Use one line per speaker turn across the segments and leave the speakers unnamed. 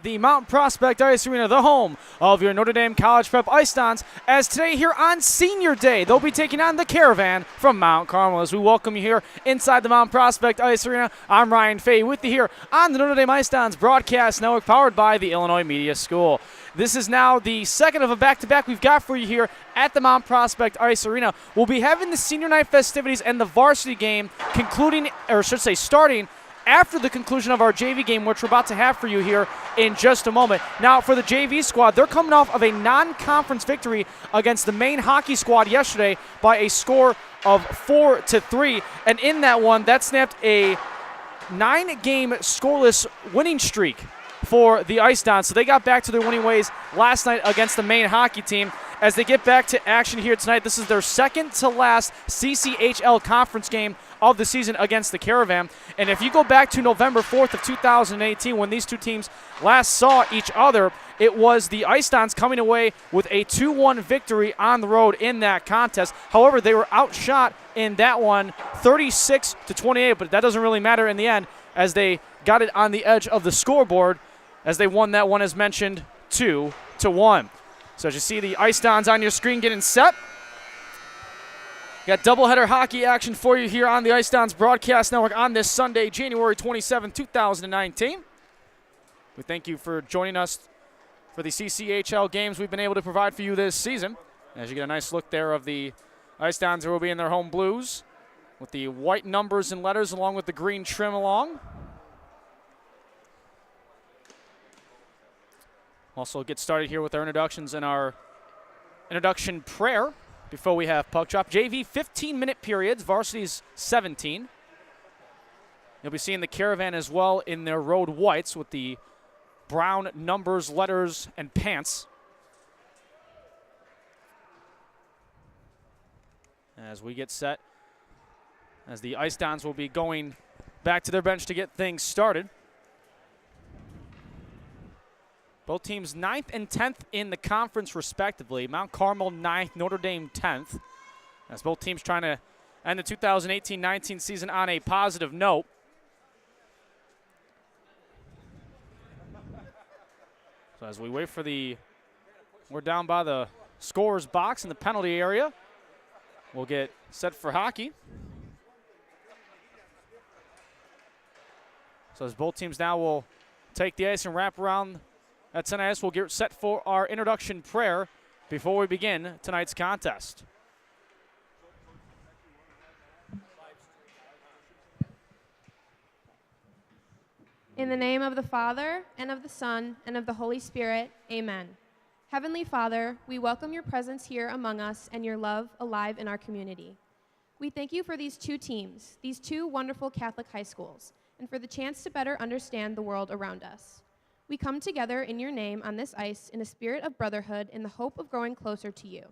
The Mount Prospect Ice Arena, the home of your Notre Dame College Prep Ice Dons, as today here on Senior Day, they'll be taking on the Caravan from Mount Carmel. As we welcome you here inside the Mount Prospect Ice Arena, I'm Ryan Fay with you here on the Notre Dame Ice Dons broadcast network powered by the Illinois Media School. This is now the second of a back-to-back we've got for you here at the Mount Prospect Ice Arena. We'll be having the senior night festivities and the varsity game starting after the conclusion of our JV game, which we're about to have for you here in just a moment. Now, for the JV squad, they're coming off of a non-conference victory against the Maine hockey squad yesterday by a score of 4-3. And in that one, that snapped a 9-game scoreless winning streak for the Ice Dons. So they got back to their winning ways last night against the Maine hockey team. As they get back to action here tonight, this is their second to last CCHL conference game of the season against the Caravan. And if you go back to November 4th of 2018, when these two teams last saw each other, it was the Ice Dons coming away with a 2-1 victory on the road in that contest. However, they were outshot in that one 36-28, but that doesn't really matter in the end as they got it on the edge of the scoreboard as they won that one, as mentioned, 2-1. So as you see the Ice Dons on your screen getting set. Got doubleheader hockey action for you here on the Ice Dons broadcast network on this Sunday, January 27, 2019. We thank you for joining us for the CCHL games we've been able to provide for you this season. As you get a nice look there of the Ice Dons who will be in their home blues with the white numbers and letters along with the green trim along. Also get started here with our introductions and our introduction prayer before we have puck drop. JV 15-minute periods, varsity's 17. You'll be seeing the Caravan as well in their road whites with the brown numbers, letters, and pants. As we get set, as the Ice Dons will be going back to their bench to get things started. Both teams 9th and 10th in the conference respectively. Mount Carmel 9th, Notre Dame 10th. As both teams trying to end the 2018-19 season on a positive note. So as we wait for we're down by the scorer's box in the penalty area. We'll get set for hockey. So as both teams now will take the ice and wrap around at center ice, we'll get set for our introduction prayer before we begin tonight's contest.
In the name of the Father, and of the Son, and of the Holy Spirit, amen. Heavenly Father, we welcome your presence here among us and your love alive in our community. We thank you for these two teams, these two wonderful Catholic high schools, and for the chance to better understand the world around us. We come together in your name on this ice in a spirit of brotherhood in the hope of growing closer to you.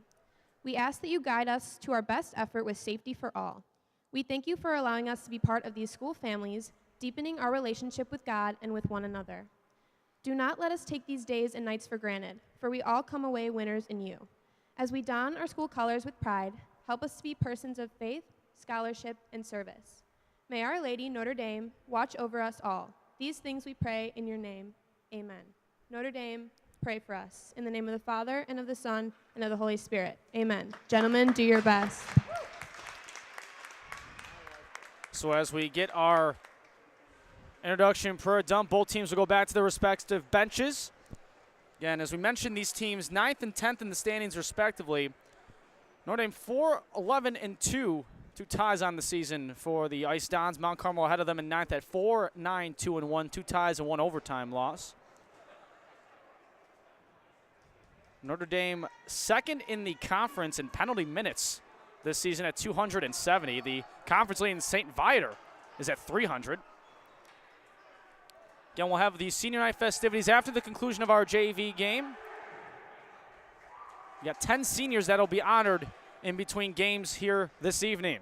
We ask that you guide us to our best effort with safety for all. We thank you for allowing us to be part of these school families, deepening our relationship with God and with one another. Do not let us take these days and nights for granted, for we all come away winners in you. As we don our school colors with pride, help us to be persons of faith, scholarship, and service. May Our Lady, Notre Dame, watch over us all. These things we pray in your name. Amen. Notre Dame, pray for us. In the name of the Father, and of the Son, and of the Holy Spirit. Amen. Gentlemen, do your best.
So as we get our introduction prayer done, both teams will go back to their respective benches. Again, as we mentioned, these teams 9th and 10th in the standings respectively. Notre Dame 4-11-2. 2 ties on the season for the Ice Dons. Mount Carmel ahead of them in 9th at 4-9-2-1. 2 ties and 1 overtime loss. Notre Dame second in the conference in penalty minutes this season at 270. The conference leading St. Viator is at 300. Again, we'll have the senior night festivities after the conclusion of our JV game. We got 10 seniors that'll be honored in between games here this evening.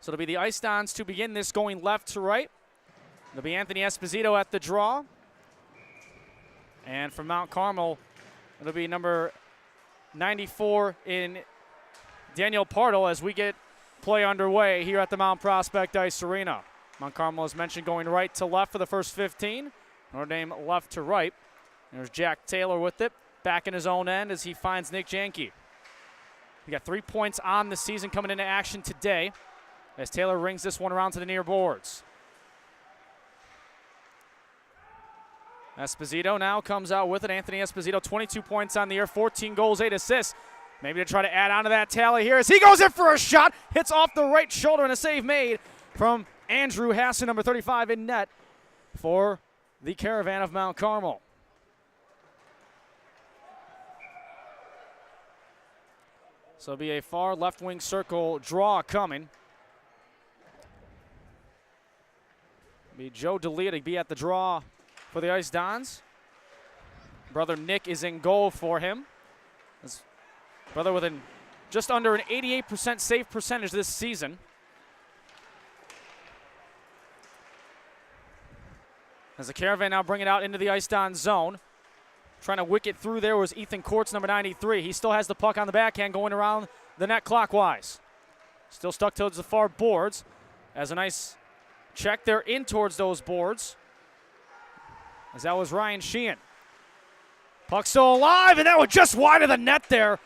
So it'll be the Ice Dons to begin this going left to right. It'll be Anthony Esposito at the draw. And from Mount Carmel, it'll be number 94 in Daniel Pardo as we get play underway here at the Mount Prospect Ice Arena. Mount Carmel, as mentioned, going right to left for the first 15. Notre Dame left to right. There's Jack Taylor with it, back in his own end as he finds Nick Janke. He got 3 points on the season coming into action today as Taylor rings this one around to the near boards. Esposito now comes out with it. Anthony Esposito, 22 points on the year, 14 goals, 8 assists. Maybe to try to add on to that tally here as he goes in for a shot. Hits off the right shoulder and a save made from Andrew Hassan, number 35 in net for the Caravan of Mount Carmel. So it'll be a far left wing circle draw coming. It'll be Joe D'Elia to be at the draw for the Ice Dons. Brother Nick is in goal for him. His brother with just under an 88% save percentage this season. As the Caravan now bring it out into the Ice Dons zone. Trying to wick it through there was Ethan Courts, number 93. He still has the puck on the backhand going around the net clockwise. Still stuck towards the far boards. As a nice check there in towards those boards. As that was Ryan Sheehan. Puck still alive, and that was just wide of the net there.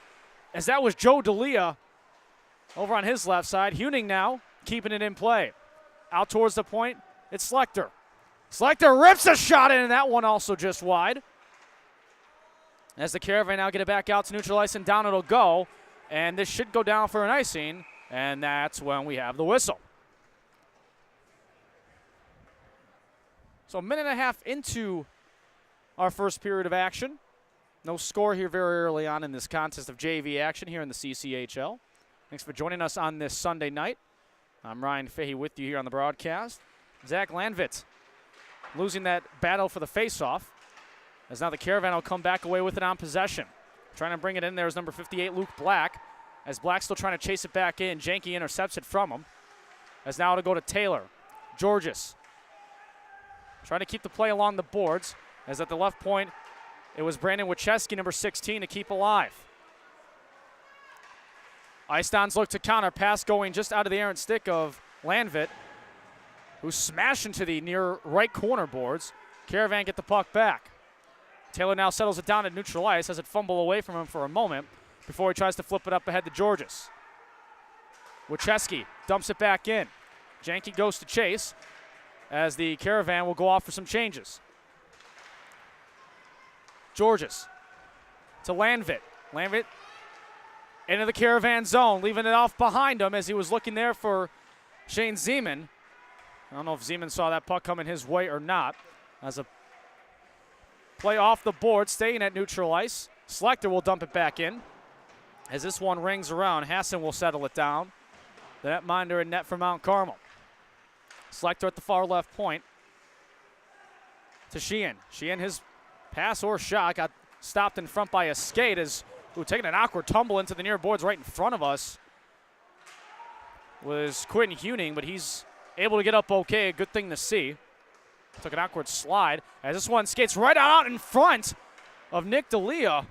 As that was Joe D'Elia over on his left side. Huning now keeping it in play. Out towards the point, it's Slechter. Slechter rips a shot in, and that one also just wide. As the Caravan now get it back out to neutral ice, and down it'll go. And this should go down for an icing, and that's when we have the whistle. So a minute and a half into our first period of action. No score here very early on in this contest of JV action here in the CCHL. Thanks for joining us on this Sunday night. I'm Ryan Fahey with you here on the broadcast. Zach Landvitz losing that battle for the faceoff. As now the Caravan will come back away with it on possession. Trying to bring it in there is number 58, Luke Black. As Black's still trying to chase it back in. Janke intercepts it from him. As now it'll go to Taylor. Georges trying to keep the play along the boards. As at the left point, it was Brandon Wachewski, number 16, to keep alive. Ice Dons look to counter. Pass going just out of the errant stick of Landvit, who smashed into the near right corner boards. Caravan get the puck back. Taylor now settles it down at neutral ice, has it fumble away from him for a moment before he tries to flip it up ahead to Georges. Wachewski dumps it back in. Janke goes to chase as the Caravan will go off for some changes. Georges to Landvit. Landvit into the Caravan zone, leaving it off behind him as he was looking there for Shane Zeman. I don't know if Zeman saw that puck coming his way or not. As a play off the board, staying at neutral ice. Slechter will dump it back in. As this one rings around, Hassan will settle it down. The netminder in net for Mount Carmel. Slechter at the far left point to Sheehan. Sheehan, his pass or shot got stopped in front by a skate as taking an awkward tumble into the near boards right in front of us was Quinn Huning, but he's able to get up okay. A good thing to see. Took an awkward slide as this one skates right out in front of Nick D'Elia.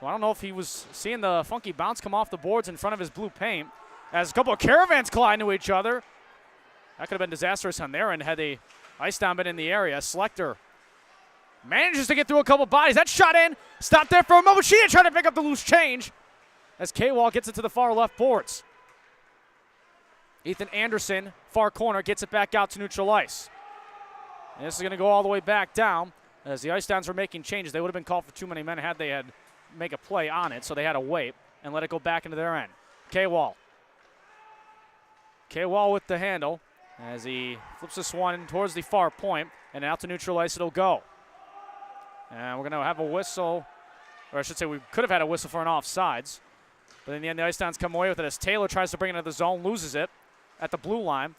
Well, I don't know if he was seeing the funky bounce come off the boards in front of his blue paint as a couple of Caravans collide into each other. That could have been disastrous on their end had the Ice Down been in the area. Slechter manages to get through a couple bodies. That shot in. Stopped there for a moment. Sheehan trying to pick up the loose change as K-Wall gets it to the far left boards. Ethan Anderson, far corner, gets it back out to neutral ice. And this is going to go all the way back down as the Ice Downs were making changes. They would have been called for too many men had they had make a play on it, so they had to wait and let it go back into their end. K-Wall. K-Wall with the handle as he flips this one towards the far point, and out to neutral ice it'll go. And we're going to have a whistle, or I should say we could have had a whistle for an offsides. But in the end, the Ice Downs come away with it as Taylor tries to bring it into the zone, loses it at the blue line.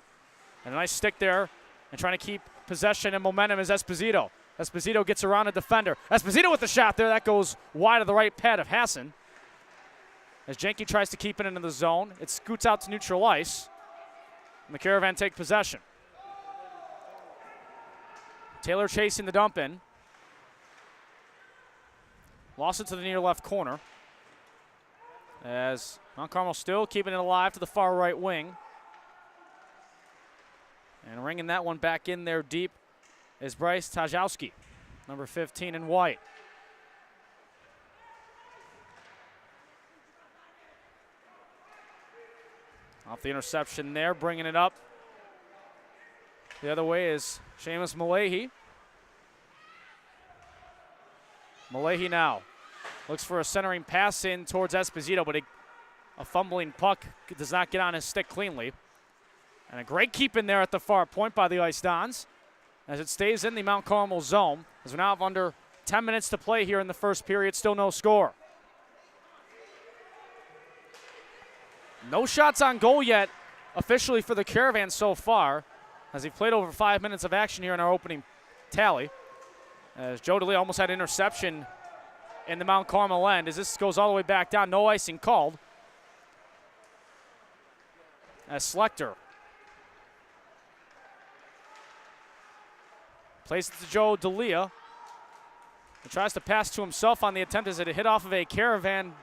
And a nice stick there, and trying to keep possession and momentum is Esposito. Esposito gets around a defender. Esposito with the shot there. That goes wide of the right pad of Hassan. As Janke tries to keep it into the zone, it scoots out to neutral ice. And the Caravan take possession. Taylor chasing the dump in. Lost it to the near left corner. As Mount Carmel still keeping it alive to the far right wing. And ringing that one back in there deep is Bryce Tajowski, number 15 in white. Off the interception there, bringing it up. The other way is Seamus Malahi. Malahi now looks for a centering pass in towards Esposito, but a fumbling puck does not get on his stick cleanly. And a great keep in there at the far point by the Ice Dons as it stays in the Mount Carmel zone. As we now have under 10 minutes to play here in the first period, still no score. No shots on goal yet officially for the Caravan so far, as he played over 5 minutes of action here in our opening tally. As Joe DeLeo almost had an interception in the Mount Carmel end, as this goes all the way back down, no icing called. As Schlechter plays it to Joe DeLeo. He tries to pass to himself on the attempt as it hit off of a Caravan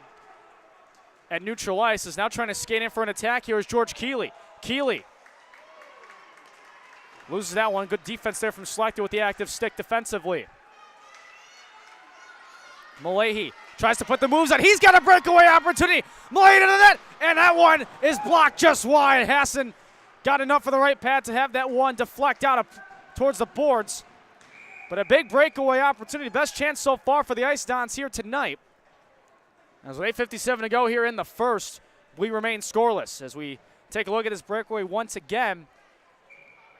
at neutral ice. Is now trying to skate in for an attack. Here is George Keeley. Keeley loses that one. Good defense there from Schlechter with the active stick defensively. Malahi tries to put the moves on. He's got a breakaway opportunity. Malahi to the net, and that one is blocked just wide. Hassan got enough for the right pad to have that one deflect out towards the boards. But a big breakaway opportunity. Best chance so far for the Ice Dons here tonight. As with 8:57 to go here in the first, we remain scoreless. As we take a look at this breakaway once again,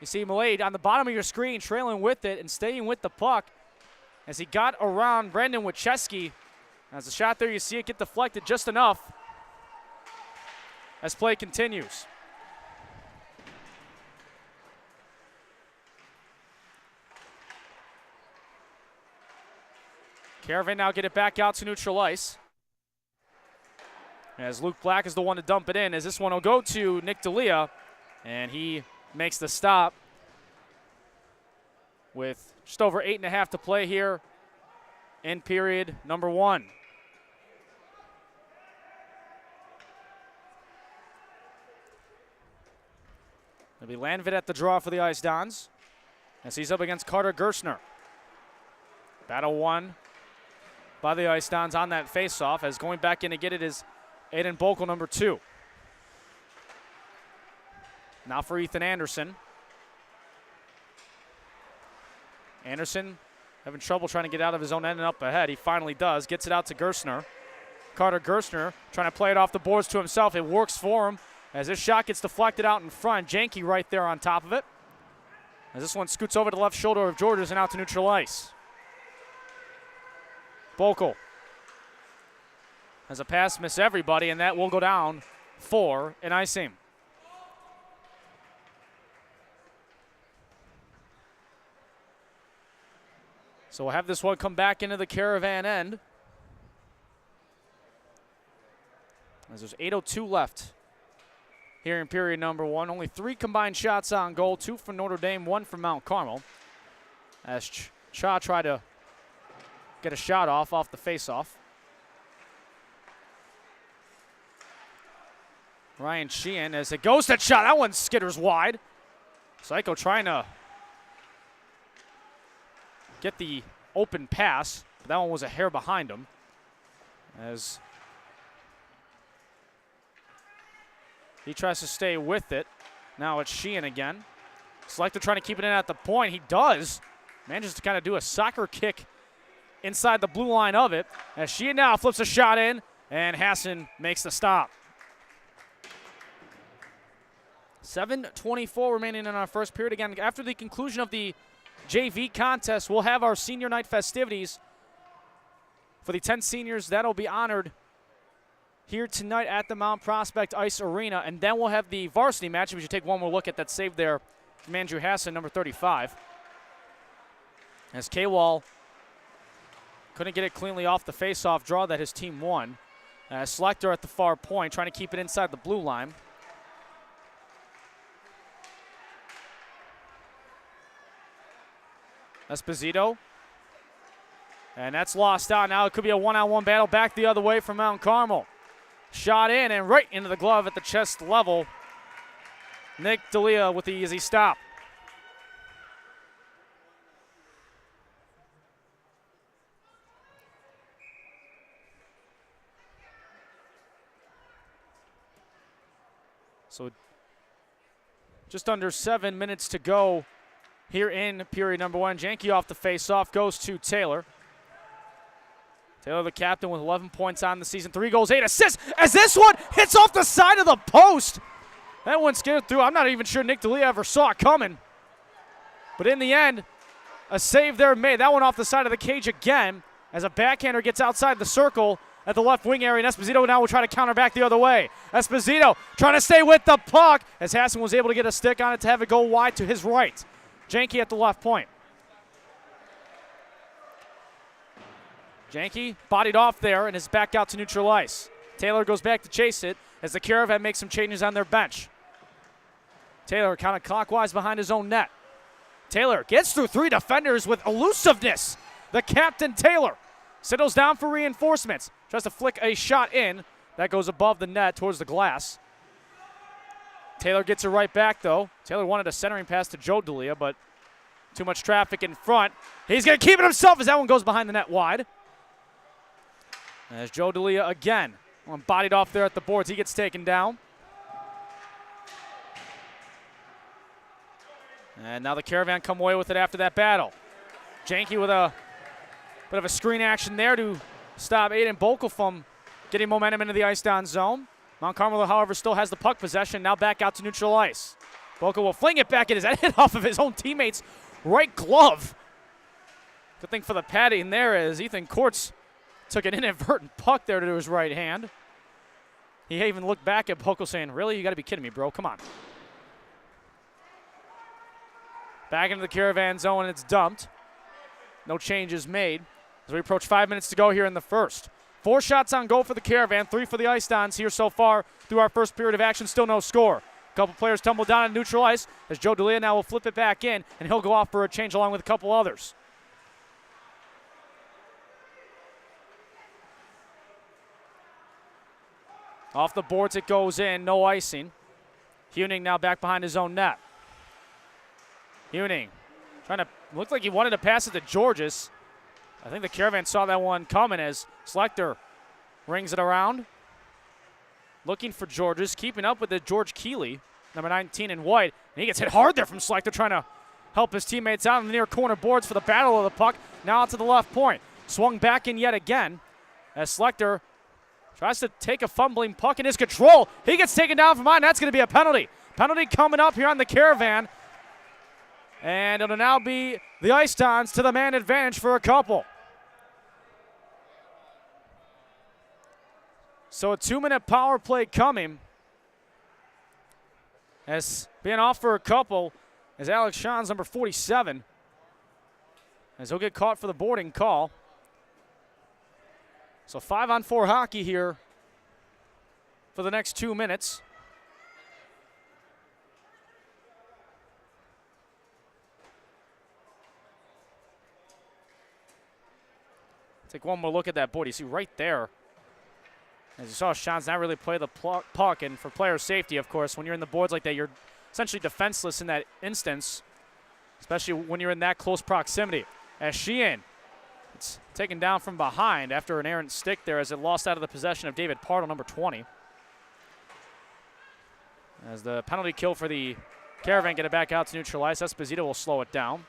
you see Malahi on the bottom of your screen trailing with it and staying with the puck as he got around Brandon Wachewski. As the shot there, you see it get deflected just enough as play continues. Caravan now get it back out to neutral ice. As Luke Black is the one to dump it in, as this one will go to Nick D'Elia, and he makes the stop with just over 8.5 to play here in period number one. It'll be Landvit at the draw for the Ice Dons as he's up against Carter Gerstner. Battle won by the Ice Dons on that faceoff, as going back in to get it is Aiden Bokel, number 2. Now for Ethan Anderson. Anderson having trouble trying to get out of his own end and up ahead. He finally does. Gets it out to Gerstner. Carter Gerstner trying to play it off the boards to himself. It works for him as this shot gets deflected out in front. Janke right there on top of it. As this one scoots over the left shoulder of Georges and out to neutral ice. Bokel has a pass miss everybody, and that will go down for an icing. So we'll have this one come back into the Caravan end. As there's 8:02 left here in period number one. Only 3 combined shots on goal, 2 for Notre Dame, 1 for Mount Carmel. As Cha tried to get a shot off the faceoff. Ryan Sheehan as it goes that shot. That one skitters wide. Psycho trying to get the open pass, but that one was a hair behind him. As he tries to stay with it. Now it's Sheehan again. Schlechter trying to keep it in at the point. He does. Manages to kind of do a soccer kick inside the blue line of it. As Sheehan now flips a shot in, and Hassan makes the stop. 7:24 remaining in our first period. Again, after the conclusion of the JV contest, we'll have our senior night festivities for the 10 seniors. That'll be honored here tonight at the Mount Prospect Ice Arena. And then we'll have the varsity match. We should take one more look at that save there from Andrew Hassan, number 35. As K-Wall couldn't get it cleanly off the face-off draw that his team won. Schlechter at the far point, trying to keep it inside the blue line. Esposito. And that's lost out. Now it could be a one-on-one battle back the other way from Mount Carmel. Shot in and right into the glove at the chest level. Nick D'Elia with the easy stop. So just under 7 minutes to go here in period number one. Janke off the face-off goes to Taylor. Taylor, the captain, with 11 points on the season. 3 goals, 8 assists, as this one hits off the side of the post. That one skidded through. I'm not even sure Nick D'Elia ever saw it coming. But in the end, a save there made. That one off the side of the cage again as a backhander gets outside the circle at the left wing area, and Esposito now will try to counter back the other way. Esposito trying to stay with the puck as Hassan was able to get a stick on it to have it go wide to his right. Janke at the left point. Janke bodied off there and is back out to neutral ice. Taylor goes back to chase it as the Caravan makes some changes on their bench. Taylor counterclockwise behind his own net. Taylor gets through 3 defenders with elusiveness. The captain, Taylor, settles down for reinforcements. Tries to flick a shot in. That goes above the net towards the glass. Taylor gets it right back, though. Taylor wanted a centering pass to Joe D'Elia, but too much traffic in front. He's going to keep it himself as that one goes behind the net wide. As Joe D'Elia again, bodied off there at the boards. He gets taken down. And now the Caravan come away with it after that battle. Janke with a bit of a screen action there to stop Aiden Bokel from getting momentum into the ice down zone. Mount Carmel, however, still has the puck possession. Now back out to neutral ice. Bokel will fling it back. It is a hit off of his own teammate's right glove. Good thing for the padding there as Ethan Courts took an inadvertent puck there to his right hand. He even looked back at Bokel saying, really? You got to be kidding me, bro. Come on. Back into the Caravan zone, and it's dumped. No changes made as we approach 5 minutes to go here in the first. 4 shots on goal for the Caravan, 3 for the Ice Dons here so far through our first period of action. Still no score. A couple players tumble down on neutral ice as Joe D'Elia now will flip it back in, and he'll go off for a change along with a couple others. Off the boards it goes in, no icing. Huning now back behind his own net. Huning trying to, looked like he wanted to pass it to Georges. I think the Caravan saw that one coming as Schlechter rings it around. Looking for Georges, keeping up with it, George Keeley, number 19 in white. And he gets hit hard there from Schlechter, trying to help his teammates out in the near corner boards for the battle of the puck. Now out to the left point. Swung back in yet again as Schlechter tries to take a fumbling puck in his control. He gets taken down from behind. That's going to be a penalty. Penalty coming up here on the Caravan. And it'll now be the Ice Dons to the man advantage for a couple. So a 2-minute power play coming. As being off for a couple is Alex Shans, number 47. As he'll get caught for the boarding call. So 5-on-4 hockey here for the next 2 minutes. Take one more look at that board. You see right there, as you saw, Sean's not really play the puck, and for player safety, of course, when you're in the boards like that, you're essentially defenseless in that instance, especially when you're in that close proximity. As Sheehan, it's taken down from behind after an errant stick there as it lost out of the possession of David Partle, number 20. As the penalty kill for the Caravan get it back out to neutral ice, Esposito will slow it down.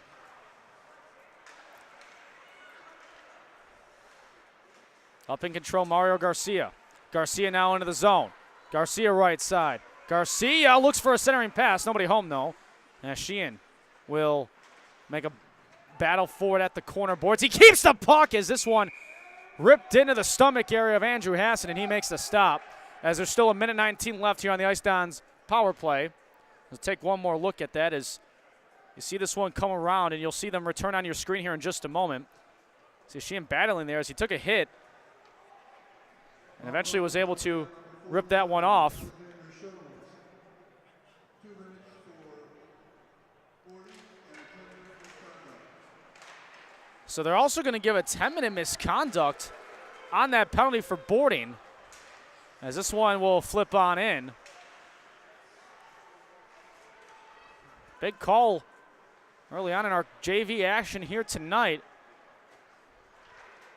Up in control, Mario Garcia. Garcia now into the zone. Garcia right side. Garcia looks for a centering pass. Nobody home, though. And Sheehan will make a battle for it at the corner boards. He keeps the puck as this one ripped into the stomach area of Andrew Hassan, and he makes the stop. As there's still 1:19 left here on the Ice Dons power play. Let's take one more look at that as you see this one come around, and you'll see them return on your screen here in just a moment. See Sheehan battling there as he took a hit and eventually was able to rip that one off. So they're also going to give a 10-minute misconduct on that penalty for boarding. as this one will flip on in. Big call early on in our JV action here tonight.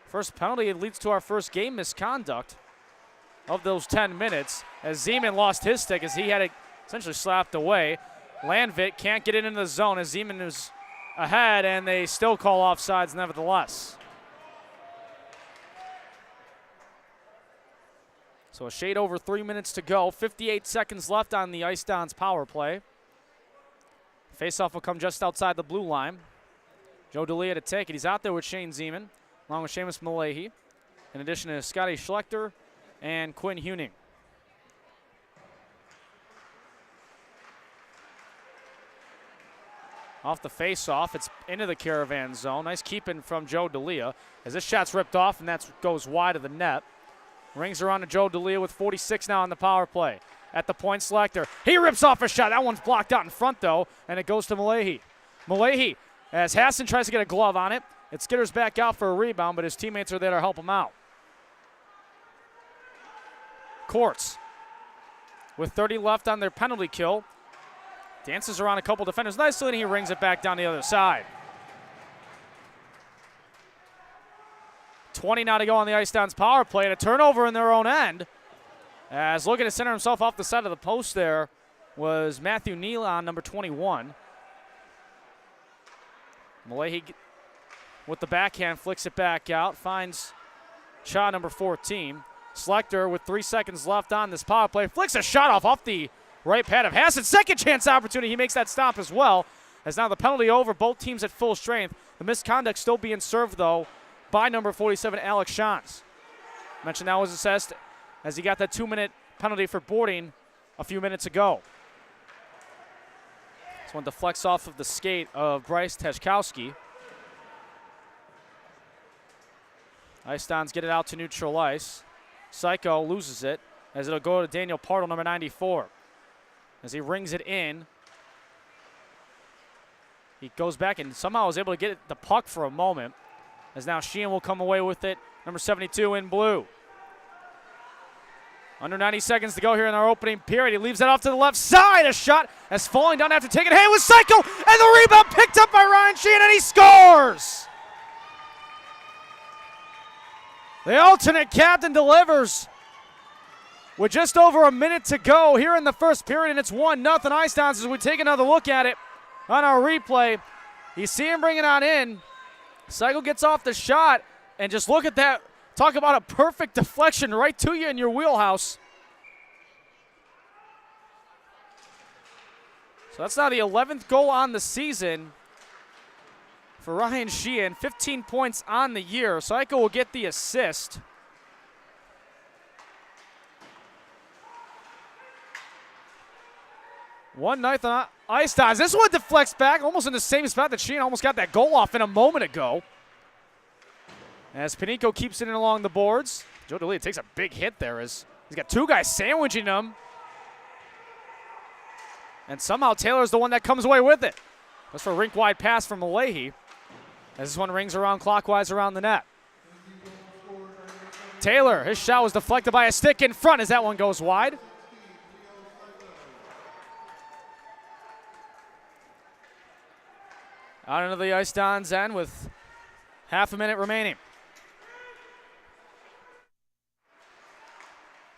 First penalty leads to our first game misconduct of those 10 minutes as Zeman lost his stick as he had it essentially slapped away. Landvik can't get it into the zone as Zeman is ahead, and they still call offsides nevertheless. So a shade over 3 minutes to go. 58 seconds left on the Ice Dons power play. Faceoff will come just outside the blue line. Joe D'Elia to take it. He's out there with Shane Zeman, along with Seamus Malahi, in addition to Scotty Schlechter and Quinn Huning. Off the face-off, it's into the Caravan zone. Nice keeping from Joe D'Elia as this shot's ripped off, and that goes wide of the net. Rings around to Joe D'Elia with 46 now on the power play. At the point, Schlechter. He rips off a shot. That one's blocked out in front, though, and it goes to Malahi. Malahi, as Hassan tries to get a glove on it, it skitters back out for a rebound, but his teammates are there to help him out. Courts, with 30 left on their penalty kill, dances around a couple defenders nicely, and he rings it back down the other side. 20 now to go on the Ice Dons power play, and a turnover in their own end. As looking to center himself off the side of the post there was Matthew Nealon, number 21. Malahi with the backhand flicks it back out, finds Cha, number 14. Schlechter with 3 seconds left on this power play flicks a shot off the right pad of Hassan. Second chance opportunity. He makes that stop as well. As now the penalty over, both teams at full strength. The misconduct still being served, though, by number 47, Alex Shantz. Mentioned that was assessed as he got that 2-minute penalty for boarding a few minutes ago. This one deflects off of the skate of Bryce Teshkowski. Ice Dons get it out to neutral ice. Psycho loses it as it'll go to Daniel Partle, number 94. As he rings it in, he goes back and somehow is able to get the puck for a moment. As now Sheehan will come away with it, number 72 in blue. Under 90 seconds to go here in our opening period. He leaves that off to the left side. A shot as falling down after taking a hit with Psycho, and the rebound picked up by Ryan Sheehan, and he scores! The alternate captain delivers with just over a minute to go here in the first period, and it's 1-0 Ice Dons as we take another look at it on our replay. You see him bring it on in. Psycho gets off the shot, and just look at that. Talk about a perfect deflection right to you in your wheelhouse. So that's now the 11th goal on the season for Ryan Sheehan. 15 points on the year. Psycho will get the assist. One ninth on Ice Dons. This one deflects back almost in the same spot that Sheehan almost got that goal off in a moment ago. As Panico keeps it in along the boards. Joe D'Elia takes a big hit there as he's got two guys sandwiching him. And somehow Taylor's the one that comes away with it. That's for a rink-wide pass from Malahi. As this one rings around clockwise around the net. Taylor, his shot was deflected by a stick in front as that one goes wide. Out into the Ice Dons end with half a minute remaining.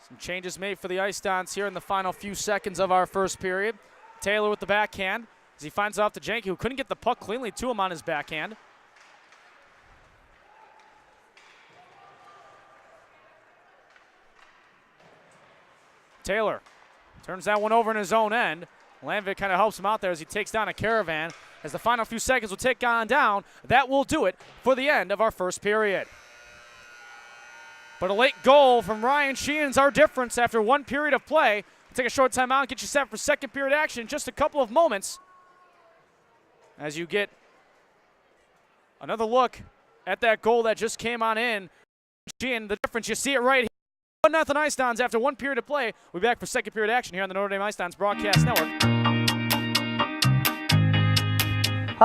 Some changes made for the Ice Dons here in the final few seconds of our first period. Taylor with the backhand as he finds it off to Janke, who couldn't get the puck cleanly to him on his backhand. Taylor turns that one over in his own end. Landvik kind of helps him out there as he takes down a Caravan. As the final few seconds will tick on down, that will do it for the end of our first period. But a late goal from Ryan Sheehan's our difference after one period of play. We'll take a short timeout and get you set for second period action in just a couple of moments. As you get another look at that goal that just came on in. Sheehan, the difference, you see it right here. 1-0 Ice Dons after one period of play. We'll be back for second period action here on the Notre Dame Ice Dons Broadcast Network.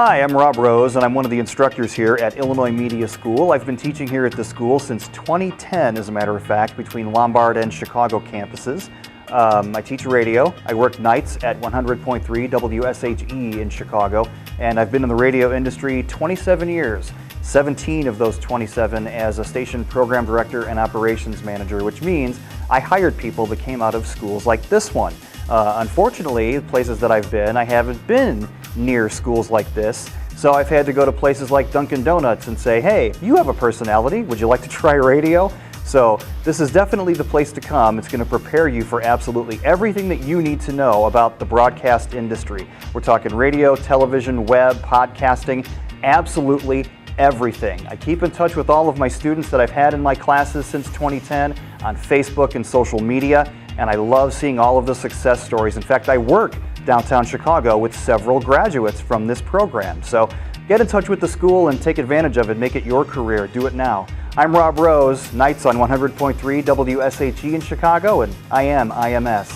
Hi, I'm Rob Rose, and I'm one of the instructors here at Illinois Media School. I've been teaching here at the school since 2010, as a matter of fact, between Lombard and Chicago campuses. I teach radio. I work nights at 100.3 WSHE in Chicago, and I've been in the radio industry 27 years, 17 of those 27 as a station program director and operations manager, which means I hired people that came out of schools like this one. Unfortunately, the places that I've been, I haven't been near schools like this, so I've had to go to places like Dunkin' Donuts and say, hey, you have a personality, would you like to try radio? So this is definitely the place to come. It's going to prepare you for absolutely everything that you need to know about the broadcast industry. We're talking radio, television, web, podcasting, absolutely everything. I keep in touch with all of my students that I've had in my classes since 2010 on Facebook and social media, and I love seeing all of the success stories. In fact, I work downtown Chicago with several graduates from this program. So get in touch with the school and take advantage of it. Make it your career. Do it now. I'm Rob Rose, nights on 100.3 WSHE in Chicago, and I am IMS.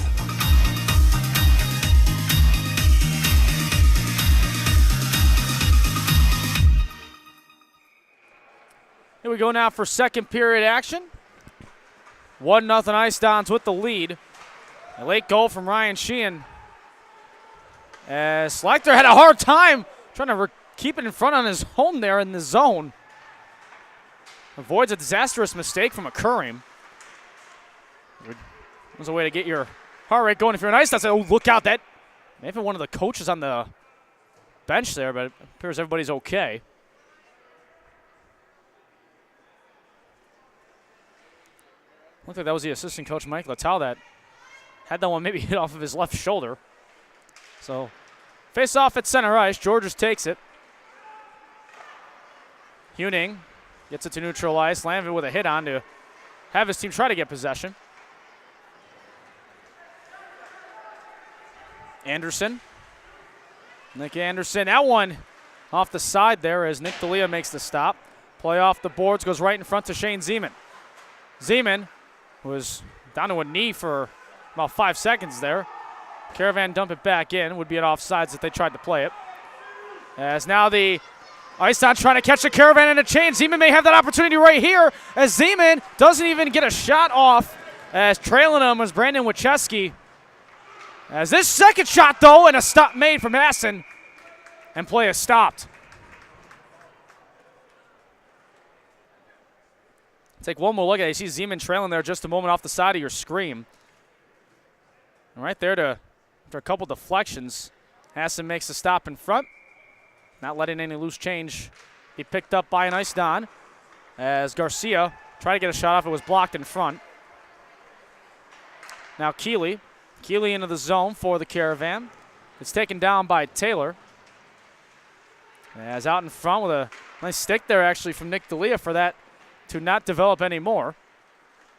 Here we go now for second period action. 1-0 Ice Dons with the lead. A late goal from Ryan Sheehan. As Slechter had a hard time trying to keep it in front on his home there in the zone. Avoids a disastrous mistake from occurring. There's a way to get your heart rate going if you're an Ice Don. Oh, look out. That may have been one of the coaches on the bench there, but it appears everybody's okay. Looked like that was the assistant coach, Mike Littell, that had that one maybe hit off of his left shoulder. So, face off at center ice. Georges takes it. Huning gets it to neutral ice. Landville with a hit on to have his team try to get possession. Anderson. Nick Anderson. That one off the side there as Nick D'Elia makes the stop. Play off the boards, goes right in front to Shane Zeman. Zeman was down to a knee for about 5 seconds there. Caravan dump it back in. Would be an offsides if they tried to play it. As now the Ice Dons trying to catch the Caravan in a chain. Zeman may have that opportunity right here as Zeman doesn't even get a shot off as trailing him was Brandon Wachewski. As this second shot, though, and a stop made from Masson, and play is stopped. Take one more look at it. You see Zeman trailing there just a moment off the side of your screen. And right there after a couple deflections, Hassan makes the stop in front. Not letting any loose change be picked up by an Ice Don. As Garcia tried to get a shot off, it was blocked in front. Now Keeley into the zone for the Caravan. It's taken down by Taylor. As out in front with a nice stick there actually from Nick D'Elia for that to not develop anymore.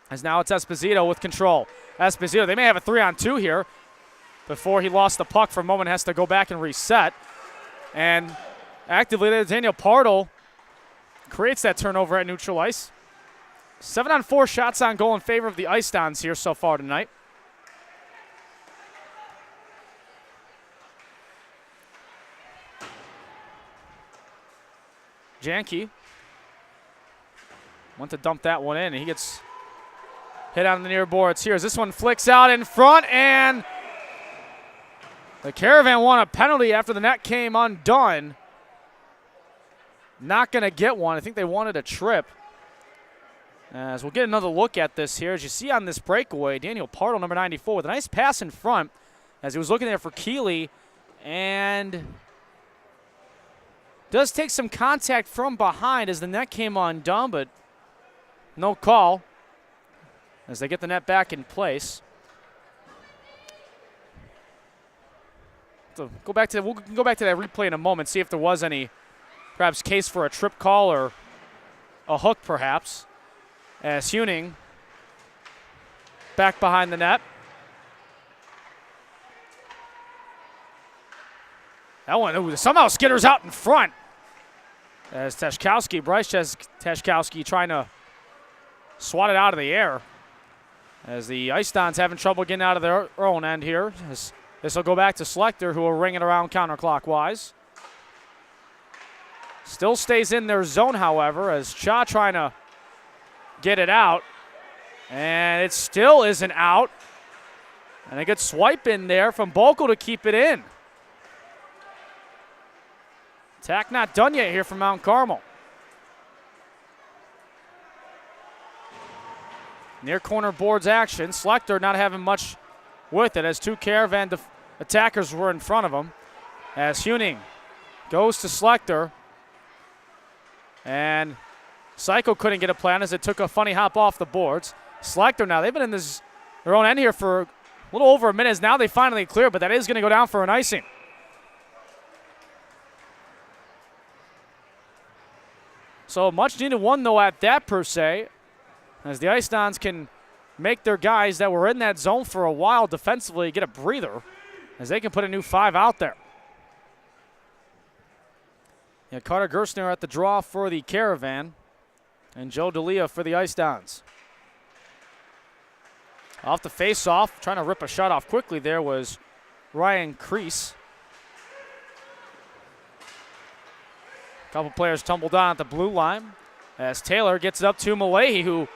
As now it's Esposito with control. Esposito, they may have a 3-on-2 here before he lost the puck for a moment, has to go back and reset. And actively there, Daniel Partle creates that turnover at neutral ice. 7-on-4 shots on goal in favor of the Ice Dons here so far tonight. Janke went to dump that one in, and he gets hit on the near boards here as this one flicks out in front, and the Caravan won a penalty after the net came undone. Not going to get one. I think they wanted a trip. As we'll get another look at this here. As you see on this breakaway, Daniel Partle, number 94, with a nice pass in front as he was looking there for Keeley, and does take some contact from behind as the net came undone, but no call as they get the net back in place. So we'll go back to that replay in a moment, see if there was any perhaps case for a trip call or a hook perhaps. As Huning back behind the net. That one somehow skitters out in front. As Bryce Teshkowski trying to swat it out of the air. As the Ice Dons having trouble getting out of their own end here. This will go back to Slechter, who will ring it around counterclockwise. Still stays in their zone, however, as Cha trying to get it out. And it still isn't out. And a good swipe in there from Bokel to keep it in. Attack not done yet here from Mount Carmel. Near corner boards action. Schlechter not having much with it as two Caravan attackers were in front of him. As Huning goes to Schlechter. And Psycho couldn't get a play on as it took a funny hop off the boards. Schlechter now, they've been in their own end here for a little over a minute. Now they finally clear, but that is going to go down for an icing. So much needed one, though, at that per se, as the Ice Dons can make their guys that were in that zone for a while defensively get a breather, as they can put a new 5 out there. Yeah, Carter Gerstner at the draw for the Caravan, and Joe D'Elia for the Ice Dons. Off the face-off, trying to rip a shot off quickly there was Ryan Kreese. A couple players tumbled on at the blue line as Taylor gets it up to Malahi, who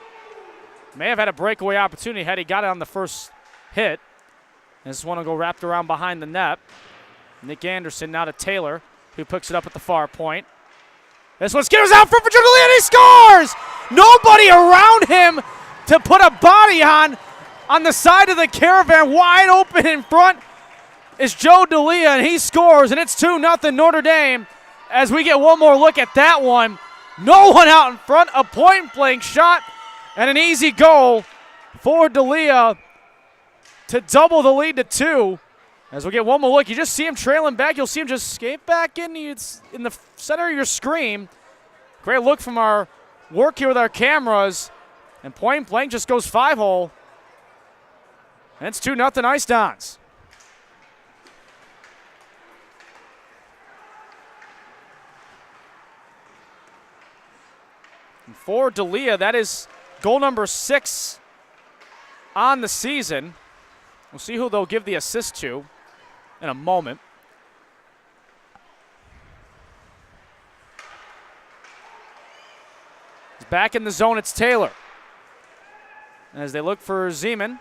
may have had a breakaway opportunity had he got it on the first hit. This one will go wrapped around behind the net. Nick Anderson now to Taylor, who picks it up at the far point. This one skitters out for Joe D'Elia, and he scores! Nobody around him to put a body on the side of the Caravan. Wide open in front is Joe D'Elia, and he scores, and it's 2-0 Notre Dame. As we get one more look at that one, no one out in front, a point-blank shot, and an easy goal for D'Elia to double the lead to 2. As we get one more look, you just see him trailing back. You'll see him just skate back in. It's in the center of your screen. Great look from our work here with our cameras. And point-blank just goes 5-hole. And it's 2-0 Ice Dons. And for D'Elia, that is goal number 6 on the season. We'll see who they'll give the assist to in a moment. He's back in the zone, it's Taylor. As they look for Zeman.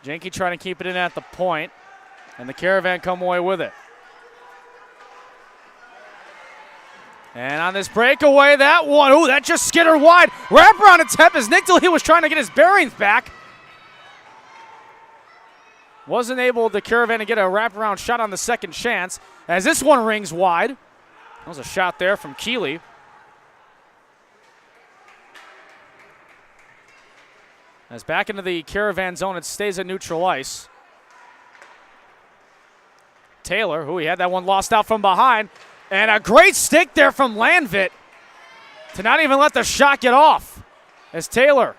Jenke trying to keep it in at the point, and the Caravan come away with it. And on this breakaway, that one, ooh, that just skittered wide. Wrap around attempt as Nick D'Elia was trying to get his bearings back. Wasn't able, the Caravan, to get a wraparound shot on the second chance, as this one rings wide. That was a shot there from Keeley. As back into the Caravan zone, it stays at neutral ice. Taylor, who he had that one lost out from behind. And a great stick there from Landvit to not even let the shot get off. As Taylor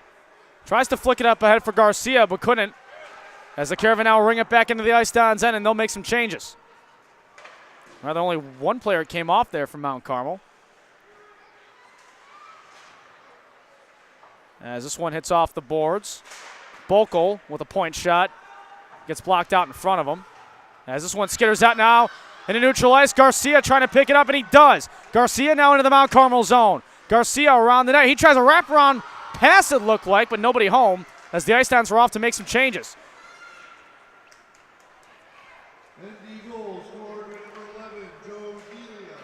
tries to flick it up ahead for Garcia, but couldn't. As the Caravan now ring it back into the Ice Dons end, and they'll make some changes. Rather, only one player came off there from Mount Carmel. As this one hits off the boards. Bokel with a point shot. Gets blocked out in front of him. As this one skitters out now. Into neutral ice, Garcia trying to pick it up, and he does. Garcia now into the Mount Carmel zone. Garcia around the net. He tries a wraparound pass, it looked like, but nobody home as the Ice Dons are off to make some changes.
And the goal scored by number 11, Joe D'Elia.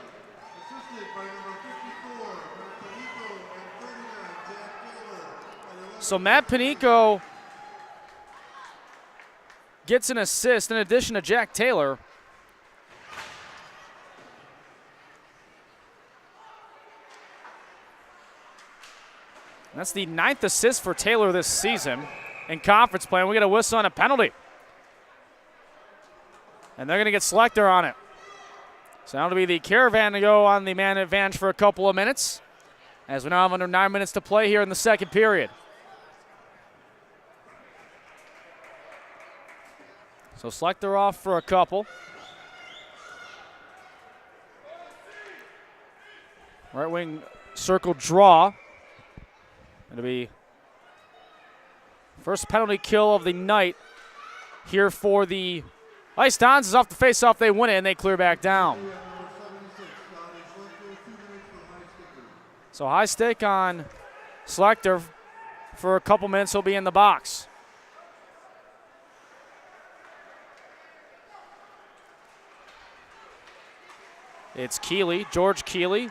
Assisted by number 54, Matt Panico, and 39, Jack Taylor.
So Matt Panico gets an assist in addition to Jack Taylor. And that's the 9th assist for Taylor this season in conference play. And we get a whistle and a penalty. And they're going to get Schlechter on it. So now it'll be the Caravan to go on the man advantage for a couple of minutes, as we now have under 9 minutes to play here in the second period. So Schlechter off for a couple. Right wing circle draw. It'll be first penalty kill of the night here for the Ice Dons is off the face-off. They win it, and they clear back down. So high stick on Selector. For a couple minutes, he'll be in the box. It's Keeley, George Keeley.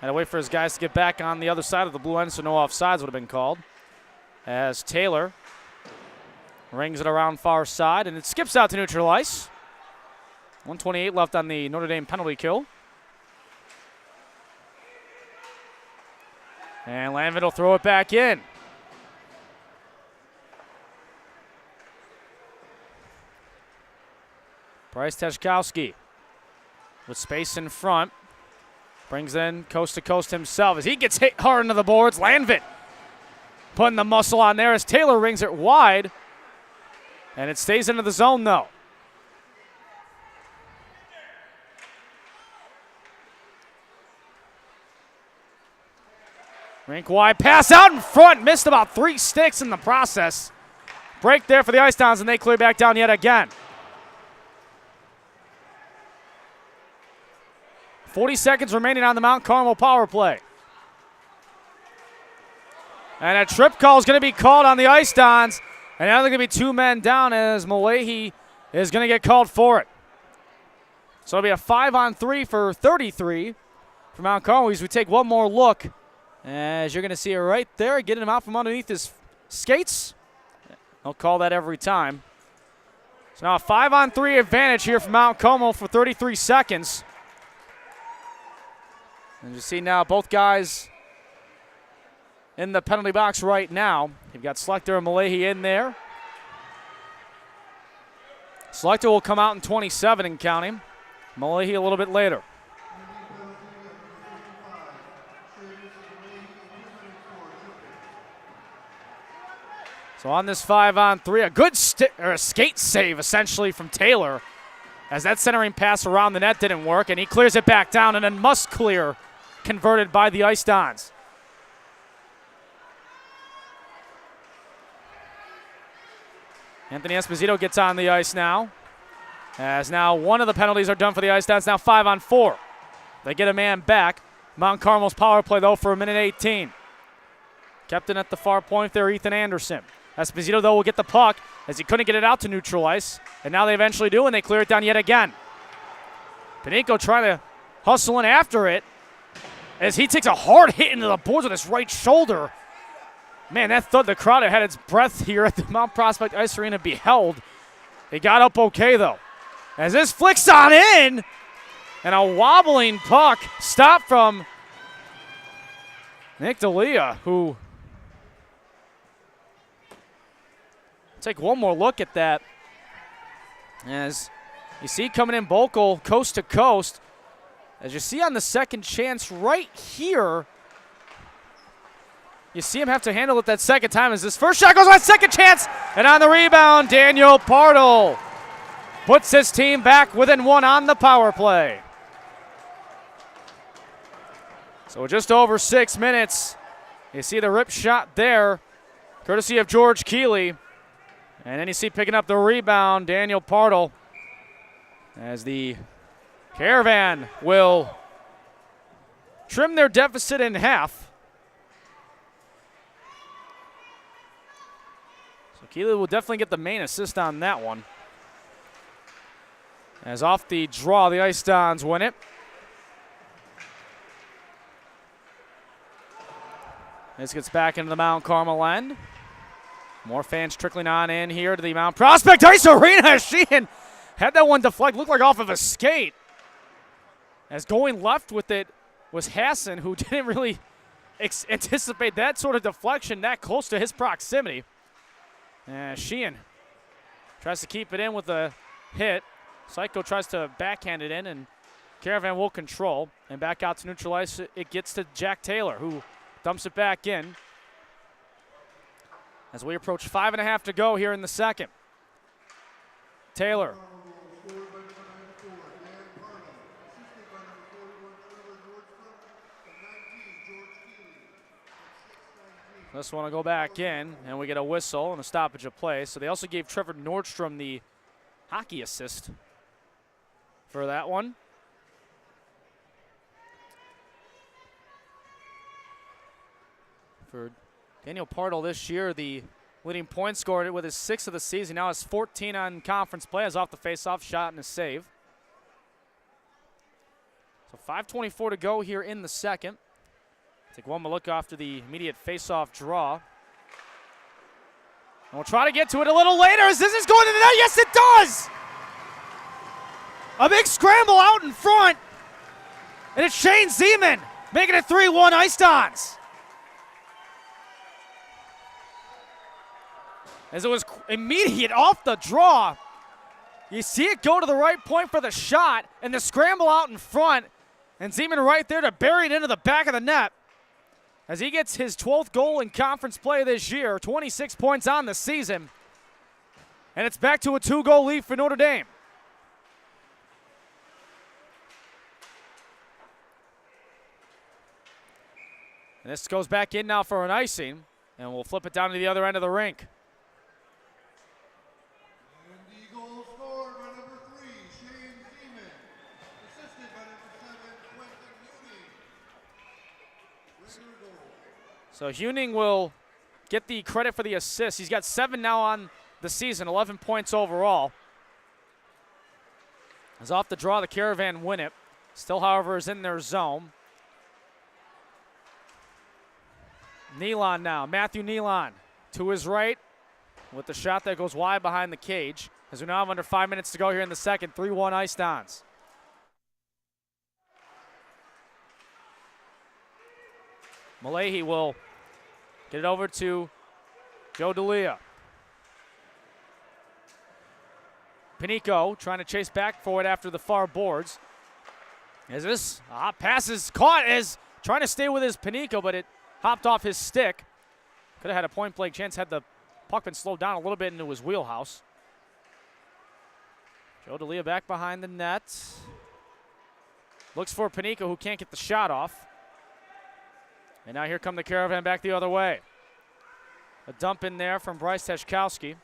Had to wait for his guys to get back on the other side of the blue end so no offsides would have been called. As Taylor rings it around far side, and it skips out to neutral ice. 1:28 left on the Notre Dame penalty kill. And Landvin will throw it back in. Bryce Teshkowski with space in front. Brings in coast to coast himself as he gets hit hard into the boards. Landvin putting the muscle on there as Taylor rings it wide. And it stays into the zone though. Rink wide pass out in front. Missed about 3 sticks in the process. Break there for the Ice Dons and they clear back down yet again. 40 seconds remaining on the Mount Carmel power play. And a trip call is going to be called on the Ice Dons. And now they're going to be 2 men down as Malahi is going to get called for it. So it'll be a 5-on-3 for 33 for Mount Carmel as we take one more look. As you're going to see it right there, getting him out from underneath his skates. They'll call that every time. So now a 5-on-3 advantage here for Mount Carmel for 33 seconds. And you see now both guys in the penalty box right now. You've got Selector and Malahi in there. Selector will come out in 27 and counting. Malahi a little bit later. So on this 5-on-3, a good skate save essentially from Taylor as that centering pass around the net didn't work, and he clears it back down, and then must clear converted by the Ice Dons. Anthony Esposito gets on the ice now, as now one of the penalties are done for the Ice Dons, now 5-on-4. They get a man back. Mount Carmel's power play, though, for a minute 18. Captain at the far point there, Ethan Anderson. Esposito, though, will get the puck as he couldn't get it out to neutral ice, and now they eventually do, and they clear it down yet again. Panico trying to hustle in after it as he takes a hard hit into the boards with his right shoulder. Man, that thud, the crowd had its breath here at the Mount Prospect Ice Arena beheld. It got up okay, though. As this flicks on in, and a wobbling puck stopped from Nick D'Elia, who... Take one more look at that. As you see coming in Bokel coast to coast. As you see on the second chance right here, you see him have to handle it that second time as this first shot goes on second chance. And on the rebound, Daniel Partle puts his team back within 1 on the power play. So just over 6 minutes. You see the rip shot there, courtesy of George Keeley. And then you see picking up the rebound, Daniel Partle, as the Caravan will trim their deficit in half. So Keeley will definitely get the main assist on that one. As off the draw, the Ice Dons win it. This gets back into the Mount Carmel end. More fans trickling on in here to the Mount Prospect Ice Arena. Sheehan had that one deflect, looked like off of a skate. As going left with it was Hassan, who didn't really anticipate that sort of deflection that close to his proximity. Sheehan tries to keep it in with a hit. Psycho tries to backhand it in, and Caravan will control. And back out to neutral ice, it gets to Jack Taylor, who dumps it back in. As we approach 5.5 to go here in the second. Taylor. This one will go back in, and we get a whistle and a stoppage of play. So they also gave Trevor Nordstrom the hockey assist for that one. For Daniel Partle this year, the leading point scorer with his 6th of the season. Now has 14 on conference play, has off the faceoff shot and a save. So 5:24 to go here in the second. Take one more look after the immediate faceoff draw. And we'll try to get to it a little later as this is going to the net. Yes, it does! A big scramble out in front. And it's Shane Zeman making it 3-1 Ice Dons. As it was immediate off the draw. You see it go to the right point for the shot, and the scramble out in front, and Zeman right there to bury it into the back of the net. As he gets his 12th goal in conference play this year, 26 points on the season. And it's back to a 2-goal lead for Notre Dame. And this goes back in now for an icing, and we'll flip it down to the other end of the rink.
And the goal scored by number 3, Shane Zeman. Assisted by number 7, Quentin Huning. Regular goal.
So Huning will get the credit for the assist. He's got 7 now on the season, 11 points overall. As off the draw, the Caravan win it. Still, however, is in their zone. Nealon now, Matthew Nealon to his right with the shot that goes wide behind the cage. As we now have under 5 minutes to go here in the second, 3-1 Ice Dons. Malahi will get it over to Joe D'Elia. Panico trying to chase back forward after the far boards. As this pass is caught, as trying to stay with his Panico, but it hopped off his stick. Could have had a point-blank chance had the puck been slowed down a little bit into his wheelhouse. Joe D'Elia back behind the net. Looks for Panico, who can't get the shot off. And now here come the Caravan back the other way. A dump in there from Bryce Teshkowski.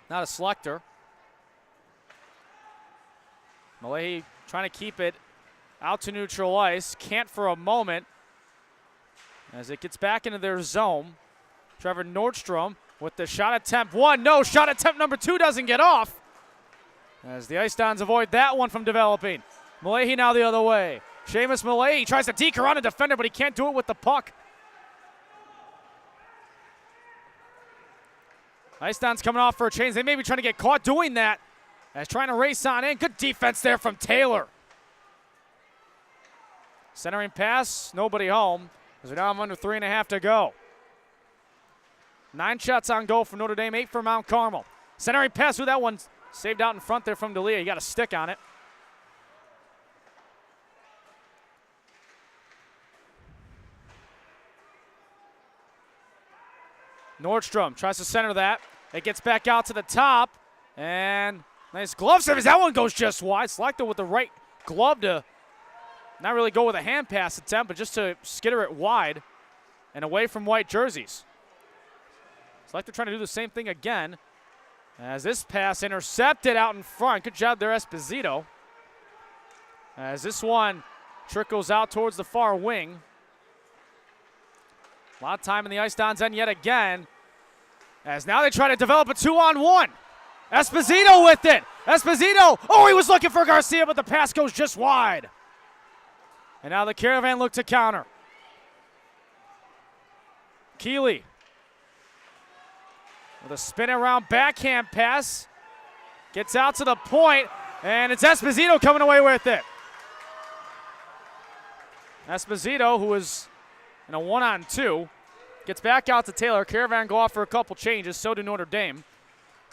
Not a selector. Malahi trying to keep it out to neutral ice. Can't for a moment. As it gets back into their zone. Trevor Nordstrom with the shot attempt 1. No, shot attempt number 2 doesn't get off. As the Ice Dons avoid that one from developing. Malahi now the other way. Seamus Malahi tries to deke around a defender, but he can't do it with the puck. Ice Dons coming off for a change. They may be trying to get caught doing that. As trying to race on in. Good defense there from Taylor. Centering pass, nobody home. As we now have under 3.5 to go. 9 shots on goal for Notre Dame, 8 for Mount Carmel. Centering pass with that one saved out in front there from D'Elia. He got a stick on it. Nordstrom tries to center that. It gets back out to the top. And nice glove save as that one goes just wide. Selected with the right glove to not really go with a hand pass attempt, but just to skitter it wide and away from white jerseys. It's like they're trying to do the same thing again. As this pass intercepted out in front. Good job there, Esposito. As this one trickles out towards the far wing. A lot of time in the Ice Dons end yet again. As now they try to develop a 2-on-1. Esposito with it. Esposito. Oh, he was looking for Garcia, but the pass goes just wide. And now the Caravan look to counter. Keeley with a spin around backhand pass. Gets out to the point, and it's Esposito coming away with it. Esposito, who is in a 1-on-2, gets back out to Taylor. Caravan go off for a couple changes, so do Notre Dame.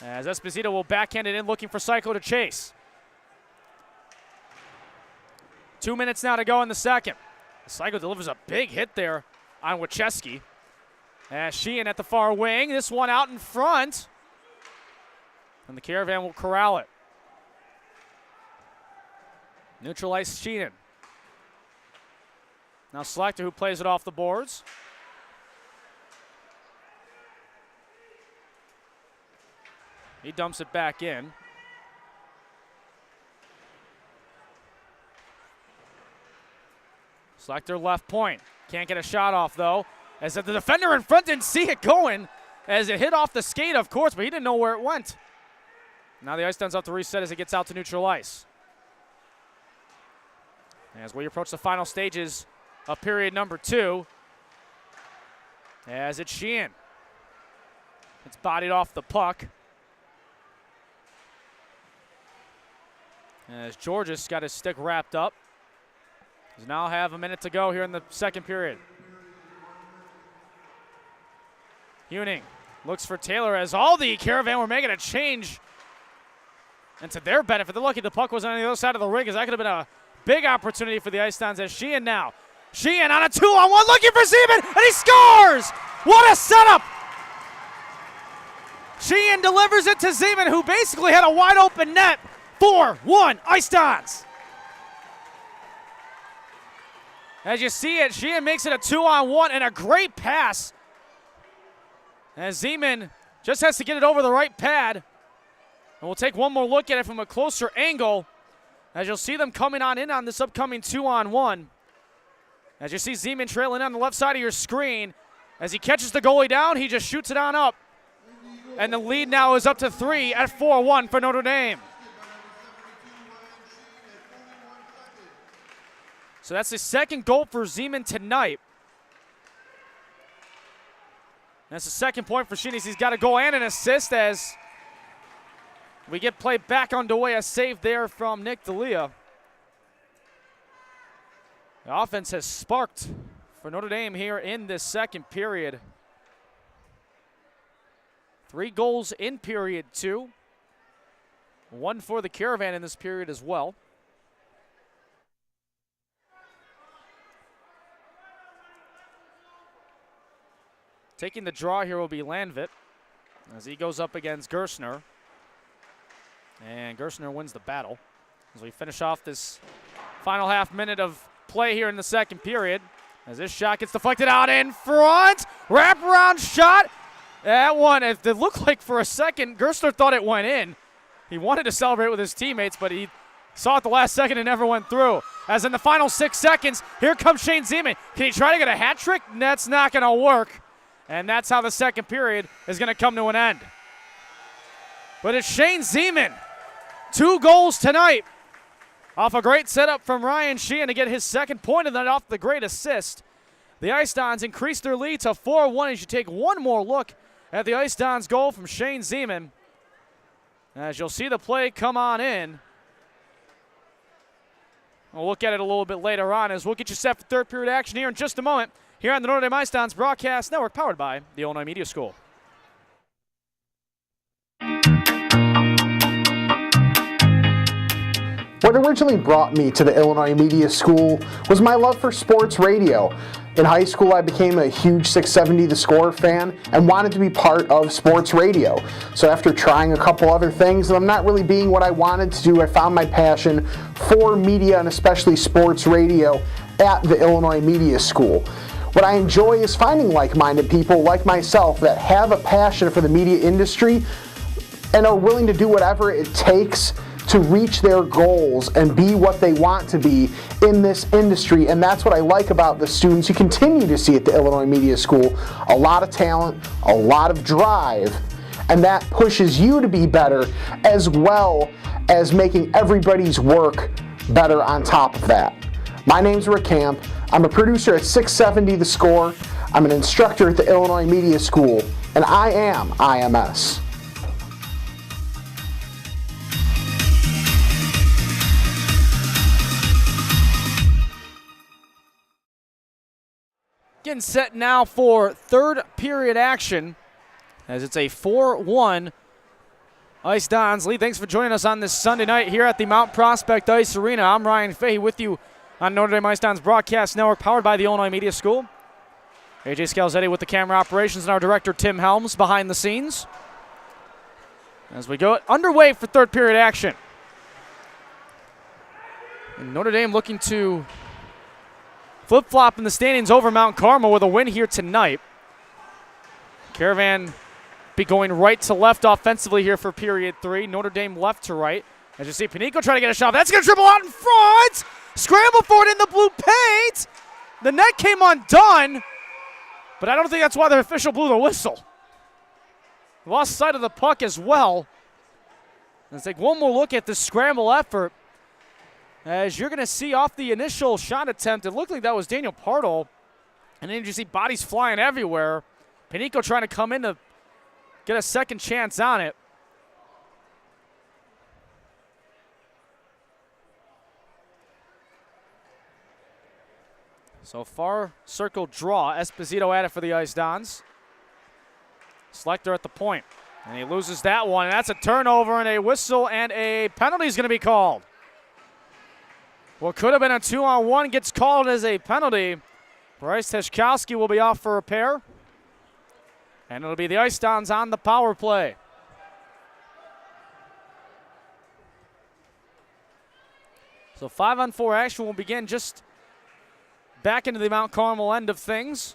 As Esposito will backhand it in, looking for Psycho to chase. 2 minutes now to go in the second. Psycho delivers a big hit there on Wachewski. As Sheehan at the far wing. This one out in front. And the Caravan will corral it. Neutralize Sheehan. Now Selector, who plays it off the boards. He dumps it back in. Selector left point. Can't get a shot off, though, as the defender in front didn't see it going, as it hit off the skate, of course, but he didn't know where it went. Now the Ice Dons have to reset as it gets out to neutral ice. As we approach the final stages of period number 2, as it's Sheehan. It's bodied off the puck. As Georges got his stick wrapped up. Does now have a minute to go here in the second period. Heuning looks for Taylor as all the Caravan were making a change. And to their benefit, they're lucky the puck was on the other side of the ring, because that could have been a big opportunity for the Ice Dons. As Sheehan now. Sheehan on a 2-on-1 looking for Zeman, and he scores! What a setup! Sheehan delivers it to Zeman, who basically had a wide open net. 4-1 Ice Dons. As you see it, Sheehan makes it a 2-on-1 and a great pass. As Zeman just has to get it over the right pad. And we'll take one more look at it from a closer angle, as you'll see them coming on in on this upcoming 2-on-1. As you see Zeman trailing on the left side of your screen. As he catches the goalie down, he just shoots it on up. And the lead now is up to 3 at 4-1 for Notre Dame. So that's the second goal for Zeman tonight. That's the second point for Sheehan. He's got a goal and an assist as we get play back underway. A save there from Nick D'Elia. The offense has sparked for Notre Dame here in this second period. 3 goals in period 2. 1 for the Caravan in this period as well. Taking the draw here will be Landvit as he goes up against Gerstner. And Gerstner wins the battle as we finish off this final half minute of play here in the second period. As this shot gets deflected out in front. Wraparound shot. That one, it looked like for a second Gerstner thought it went in. He wanted to celebrate with his teammates, but he saw it the last second and never went through. As in the final 6 seconds, here comes Shane Zeman. Can he try to get a hat trick? That's not going to work. And that's how the second period is going to come to an end. But it's Shane Zeman. 2 goals tonight off a great setup from Ryan Sheehan to get his second point, and then off the great assist. The Ice Dons increase their lead to 4-1 as you take one more look at the Ice Dons goal from Shane Zeman. As you'll see the play come on in. We'll look at it a little bit later on as we'll get you set for third period action here in just a moment here on the Notre Dame Ice Dons Broadcast Network, powered by the Illinois Media School.
What originally brought me to the Illinois Media School was my love for sports radio. In high school, I became a huge 670 The Score fan and wanted to be part of sports radio. So after trying a couple other things and I'm not really being what I wanted to do, I found my passion for media and especially sports radio at the Illinois Media School. What I enjoy is finding like-minded people like myself that have a passion for the media industry and are willing to do whatever it takes to reach their goals and be what they want to be in this industry. And that's what I like about the students you continue to see at the Illinois Media School. A lot of talent, a lot of drive, and that pushes you to be better as well as making everybody's work better on top of that. My name's Rick Camp. I'm a producer at 670 The Score. I'm an instructor at the Illinois Media School, and I am IMS.
Getting set now for third period action as it's a 4-1 Ice Dons lead. Thanks for joining us on this Sunday night here at the Mount Prospect Ice Arena. I'm Ryan Fahey with you on Notre Dame Ice Dons Broadcast Network, powered by the Illinois Media School. AJ Scalzetti with the camera operations and our director Tim Helms behind the scenes. As we go underway for third period action. And Notre Dame looking to flip-flop in the standings over Mount Carmel with a win here tonight. Caravan be going right to left offensively here for period 3. Notre Dame left to right. As you see, Panico trying to get a shot. That's going to dribble out in front. Scramble for it in the blue paint. The net came undone, but I don't think that's why the official blew the whistle. Lost sight of the puck as well. Let's take one more look at the scramble effort. As you're going to see off the initial shot attempt, it looked like that was Daniel Partle. And then you see bodies flying everywhere. Panico trying to come in to get a second chance on it. So far circle draw. Esposito at it for the Ice Dons. Selector at the point. And he loses that one. And that's a turnover, and a whistle and a penalty is going to be called. What could have been a 2-on-1 gets called as a penalty. Bryce Teshkowski will be off for repair. And it'll be the Ice Dons on the power play. So 5-on-4 action will begin just back into the Mount Carmel end of things.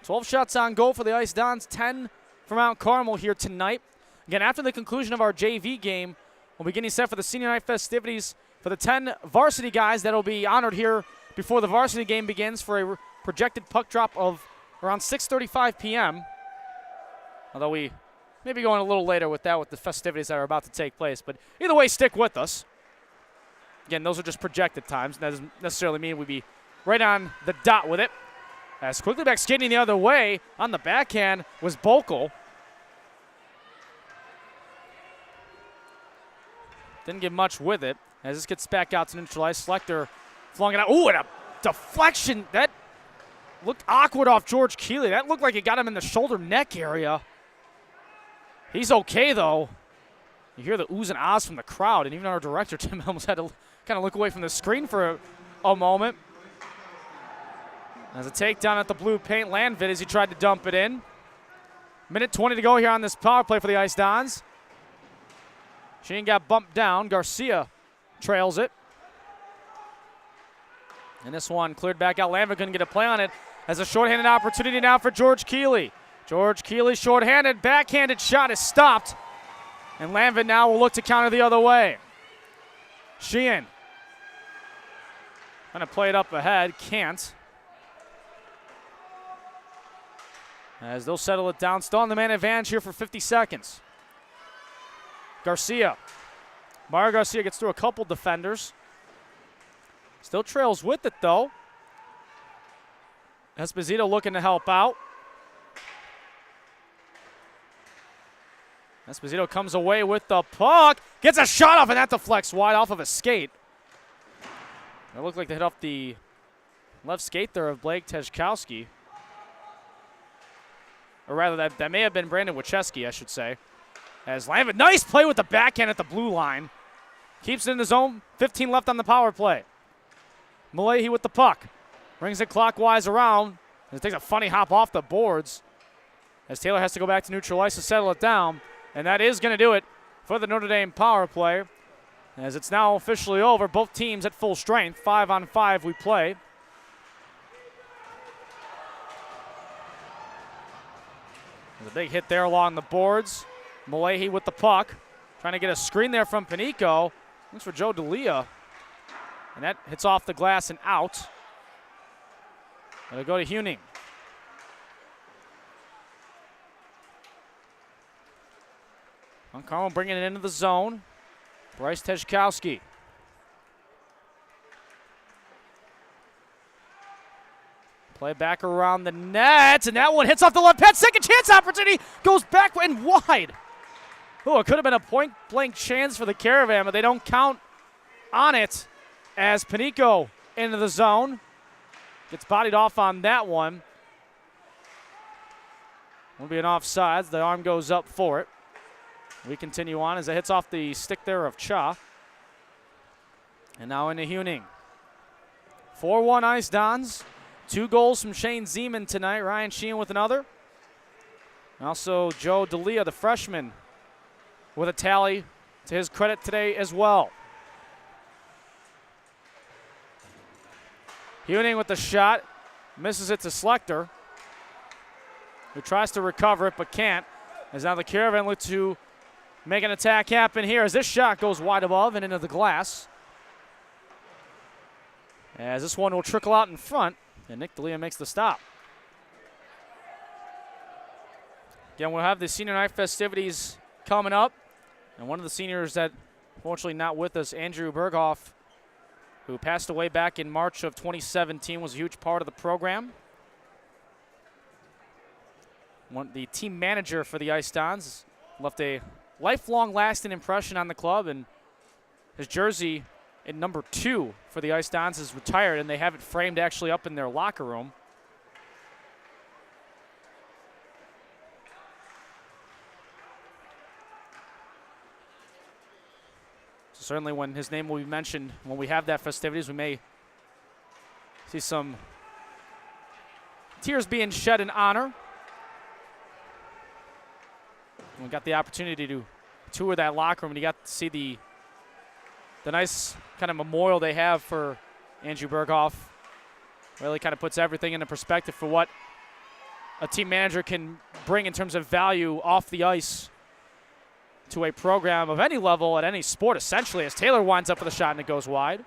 12 shots on goal for the Ice Dons, 10 for Mount Carmel here tonight. Again, after the conclusion of our JV game, we'll be getting set for the senior night festivities for the 10 varsity guys that will be honored here before the varsity game begins for a projected puck drop of around 6:35 p.m. Although we may be going a little later with that with the festivities that are about to take place. But either way, stick with us. Again, those are just projected times. That doesn't necessarily mean we'd be right on the dot with it. As quickly back skating the other way on the backhand was Bokel. Didn't get much with it as this gets back out to neutralize. Selector flung it out. Ooh, and a deflection. That looked awkward off George Keeley. That looked like it got him in the shoulder neck area. He's okay, though. You hear the oohs and ahs from the crowd, and even our director, Tim Helms, had to kind of look away from the screen for a moment. As a takedown at the blue paint, Landvid as he tried to dump it in. Minute 20 to go here on this power play for the Ice Dons. Sheen got bumped down. Garcia trails it. And this one cleared back out. Landvid couldn't get a play on it. As a shorthanded opportunity now for George Keeley. George Keeley shorthanded, backhanded shot is stopped. And Landvid now will look to counter the other way. Sheehan trying to play it up ahead, can't. As they'll settle it down, still on the man advantage here for 50 seconds. Garcia. Mario Garcia gets through a couple defenders. Still trails with it, though. Esposito looking to help out. Esposito comes away with the puck. Gets a shot off, and that deflects wide off of a skate. It looked like they hit off the left skate there of Blake Tejkowski. Or rather, that may have been Brandon Wachewski, I should say. As Landvid, nice play with the backhand at the blue line. Keeps it in the zone. 15 left on the power play. Malahi with the puck. Brings it clockwise around. And it takes a funny hop off the boards. As Taylor has to go back to neutral ice to settle it down. And that is going to do it for the Notre Dame power play. As it's now officially over. Both teams at full strength. 5-on-5 we play. There's a big hit there along the boards. Malahi with the puck. Trying to get a screen there from Panico. Looks for Joe D'Elia. And that hits off the glass and out. It'll go to Huning. Carmel bringing it into the zone. Bryce Tejkowski. Play back around the net, and that one hits off the left pad. Second chance opportunity goes back and wide. Oh, it could have been a point-blank chance for the Caravan, but they don't count on it as Panico into the zone. Gets bodied off on that one. Will be an offsides. The arm goes up for it. We continue on as it hits off the stick there of Cha. And now into Huning. 4-1 Ice Dons. 2 goals from Shane Zeman tonight. Ryan Sheehan with another. And also Joe D'Elia, the freshman, with a tally to his credit today as well. Huning with the shot. Misses it to Selector, who tries to recover it but can't. As now the Caravan look to make an attack happen here as this shot goes wide above and into the glass. As this one will trickle out in front, and Nick D'Elia makes the stop. Again, we'll have the senior night festivities coming up. And one of the seniors that, unfortunately not with us, Andrew Berghoff, who passed away back in March of 2017, was a huge part of the program. The team manager for the Ice Dons left a lifelong lasting impression on the club, and his jersey in number 2 for the Ice Dons is retired, and they have it framed actually up in their locker room. So certainly when his name will be mentioned, when we have that festivities, we may see some tears being shed in honor. We got the opportunity to tour that locker room, and you got to see the nice kind of memorial they have for Andrew Berghoff. Really kind of puts everything into perspective for what a team manager can bring in terms of value off the ice to a program of any level at any sport, essentially, as Taylor winds up with a shot and it goes wide.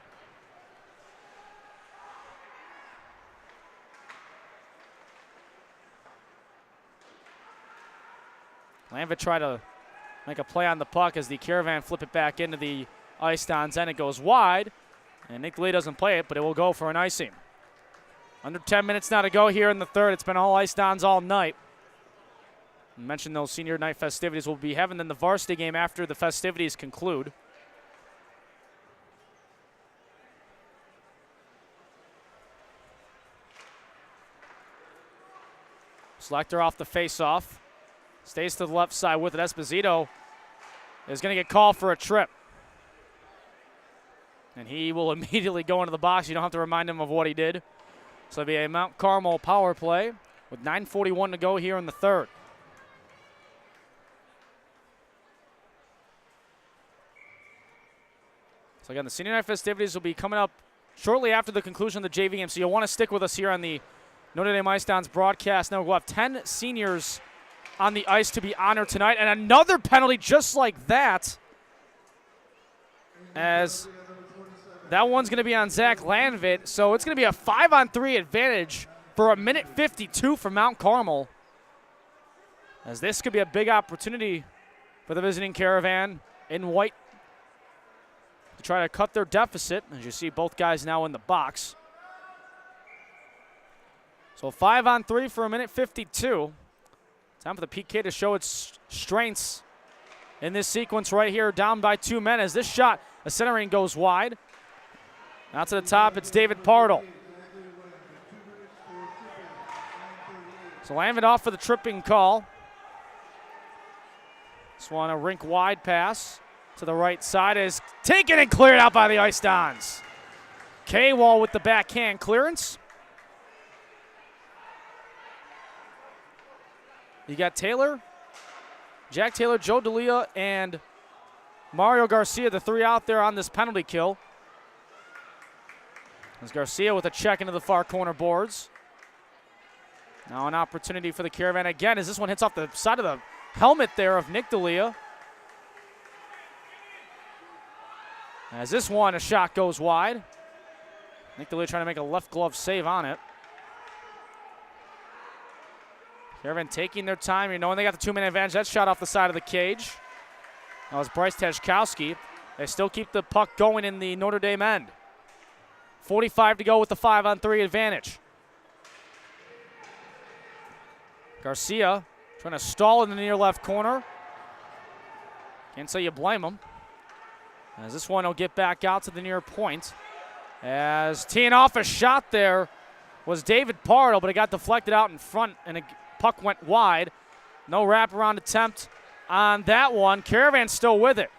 Lanvitt tried to make a play on the puck as the Caravan flip it back into the Ice Dons, and it goes wide. And Nick Lee doesn't play it, but it will go for an icing. Under 10 minutes now to go here in the third. It's been all Ice Dons all night. I mentioned those senior night festivities will be having then the varsity game after the festivities conclude. Selector off the face-off. Stays to the left side with it. Esposito is going to get called for a trip. And he will immediately go into the box. You don't have to remind him of what he did. So it'll be a Mount Carmel power play with 9:41 to go here in the third. So again, the senior night festivities will be coming up shortly after the conclusion of the JV game. So you'll want to stick with us here on the Notre Dame Ice Dons broadcast. Now we'll have 10 seniors on the ice to be honored tonight, and another penalty just like that, as that one's going to be on Zach Lanvitt. So it's going to be a 5-on-3 advantage for a minute 52 for Mount Carmel, as this could be a big opportunity for the visiting Caravan in white to try to cut their deficit, as you see both guys now in the box. So 5-on-3 for a minute 52. Time for the PK to show its strengths in this sequence right here, down by 2 men, as this shot, a centering goes wide. Out to the top, it's David Partle. So Lanvitt off for the tripping call. This one, a rink wide pass to the right side, is taken and cleared out by the Ice Dons. K-Wall with the backhand clearance. You got Taylor, Jack Taylor, Joe D'Elia, and Mario Garcia, the three out there on this penalty kill. There's Garcia with a check into the far corner boards. Now an opportunity for the Caravan again as this one hits off the side of the helmet there of Nick D'Elia. As this one, a shot goes wide. Nick D'Elia trying to make a left glove save on it. Caravan taking their time. You know, they got the 2-minute advantage. That shot off the side of the cage. That was Bryce Tejkowski. They still keep the puck going in the Notre Dame end. 45 to go with the 5-on-3 advantage. Garcia trying to stall in the near left corner. Can't say you blame him. As this one will get back out to the near point. As teeing off a shot there was David Partle, but it got deflected out in front and a puck went wide. No wraparound attempt on that one. Caravan still with it.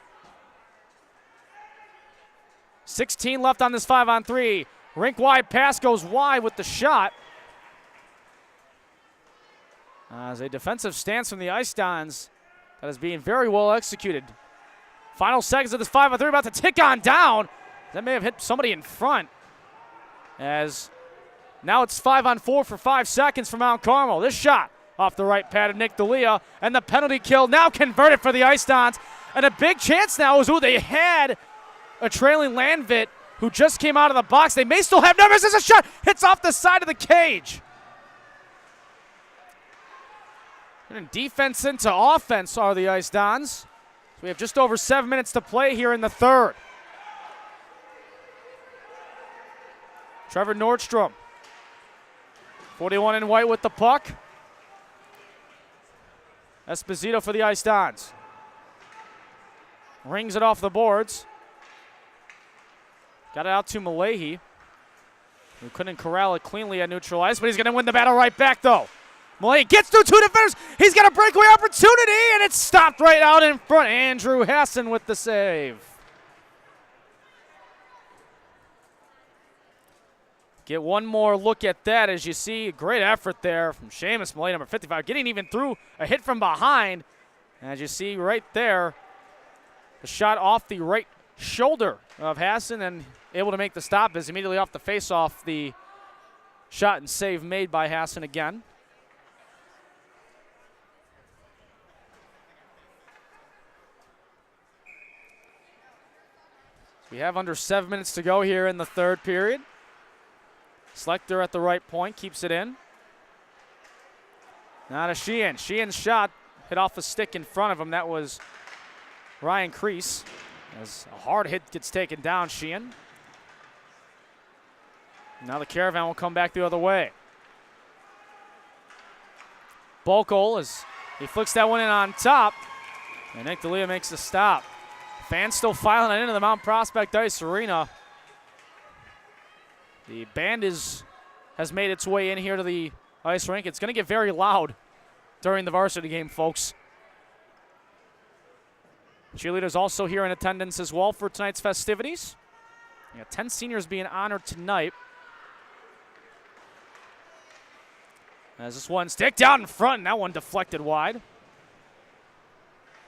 16 left on this 5-on-3. Rink wide pass goes wide with the shot. As a defensive stance from the Ice Dons that is being very well executed. Final seconds of this 5-on-3 about to tick on down. That may have hit somebody in front. As now it's 5-on-4 for 5 seconds for Mount Carmel. This shot off the right pad of Nick D'Elia, and the penalty kill now converted for the Ice Dons. And a big chance now is, they had a trailing Landvit who just came out of the box. They may still have numbers. There's a shot, hits off the side of the cage. And defense into offense are the Ice Dons. So we have just over 7 minutes to play here in the third. Trevor Nordstrom, 41 in white with the puck. Esposito for the Ice Dons. Rings it off the boards. Got it out to Malahi, who couldn't corral it cleanly at neutral ice, but he's going to win the battle right back, though. Malahi gets through two defenders. He's got a breakaway opportunity, and it's stopped right out in front. Andrew Hassan with the save. Get one more look at that as you see. Great effort there from Seamus Malahi, number 55, getting even through a hit from behind. As you see right there, the shot off the right shoulder of Hassan and able to make the stop is immediately off the face-off. The shot and save made by Hassan again. We have under 7 minutes to go here in the third period. Slechta at the right point, keeps it in. Now to Sheehan. Sheehan's shot hit off a stick in front of him. That was Ryan Kreese. As a hard hit gets taken down, Sheehan. Now the Caravan will come back the other way. Bokel, as he flicks that one in on top. And Nick D'Elia makes the stop. Fans still filing it into the Mount Prospect Ice Arena. The band has made its way in here to the ice rink. It's going to get very loud during the varsity game, folks. Cheerleaders also here in attendance as well for tonight's festivities. We got 10 seniors being honored tonight. As this one stick down in front, and that one deflected wide.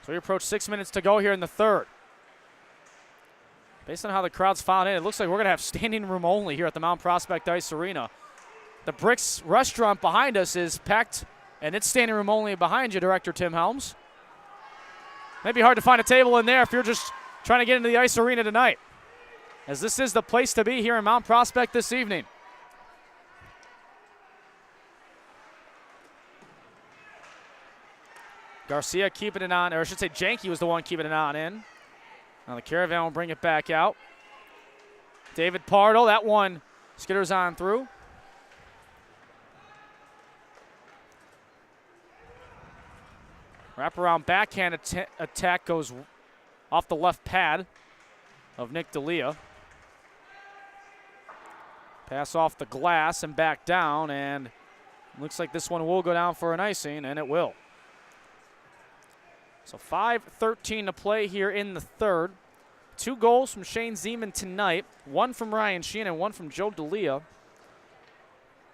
So we approach 6 minutes to go here in the third. Based on how the crowd's filed in, it looks like we're going to have standing room only here at the Mount Prospect Ice Arena. The Bricks restaurant behind us is packed, and it's standing room only behind you, Director Tim Helms. Might be hard to find a table in there if you're just trying to get into the ice arena tonight, as this is the place to be here in Mount Prospect this evening. Garcia keeping it on, or I should say Janke was the one keeping it on in. Now the Caravan will bring it back out. David Pardo, that one skitters on through. Wraparound backhand attack goes off the left pad of Nick D'Elia. Pass off the glass and back down, and looks like this one will go down for an icing, and it will. So 5:13 to play here in the third. 2 goals from Shane Zeman tonight, 1 from Ryan Sheehan and 1 from Joe D'Elia.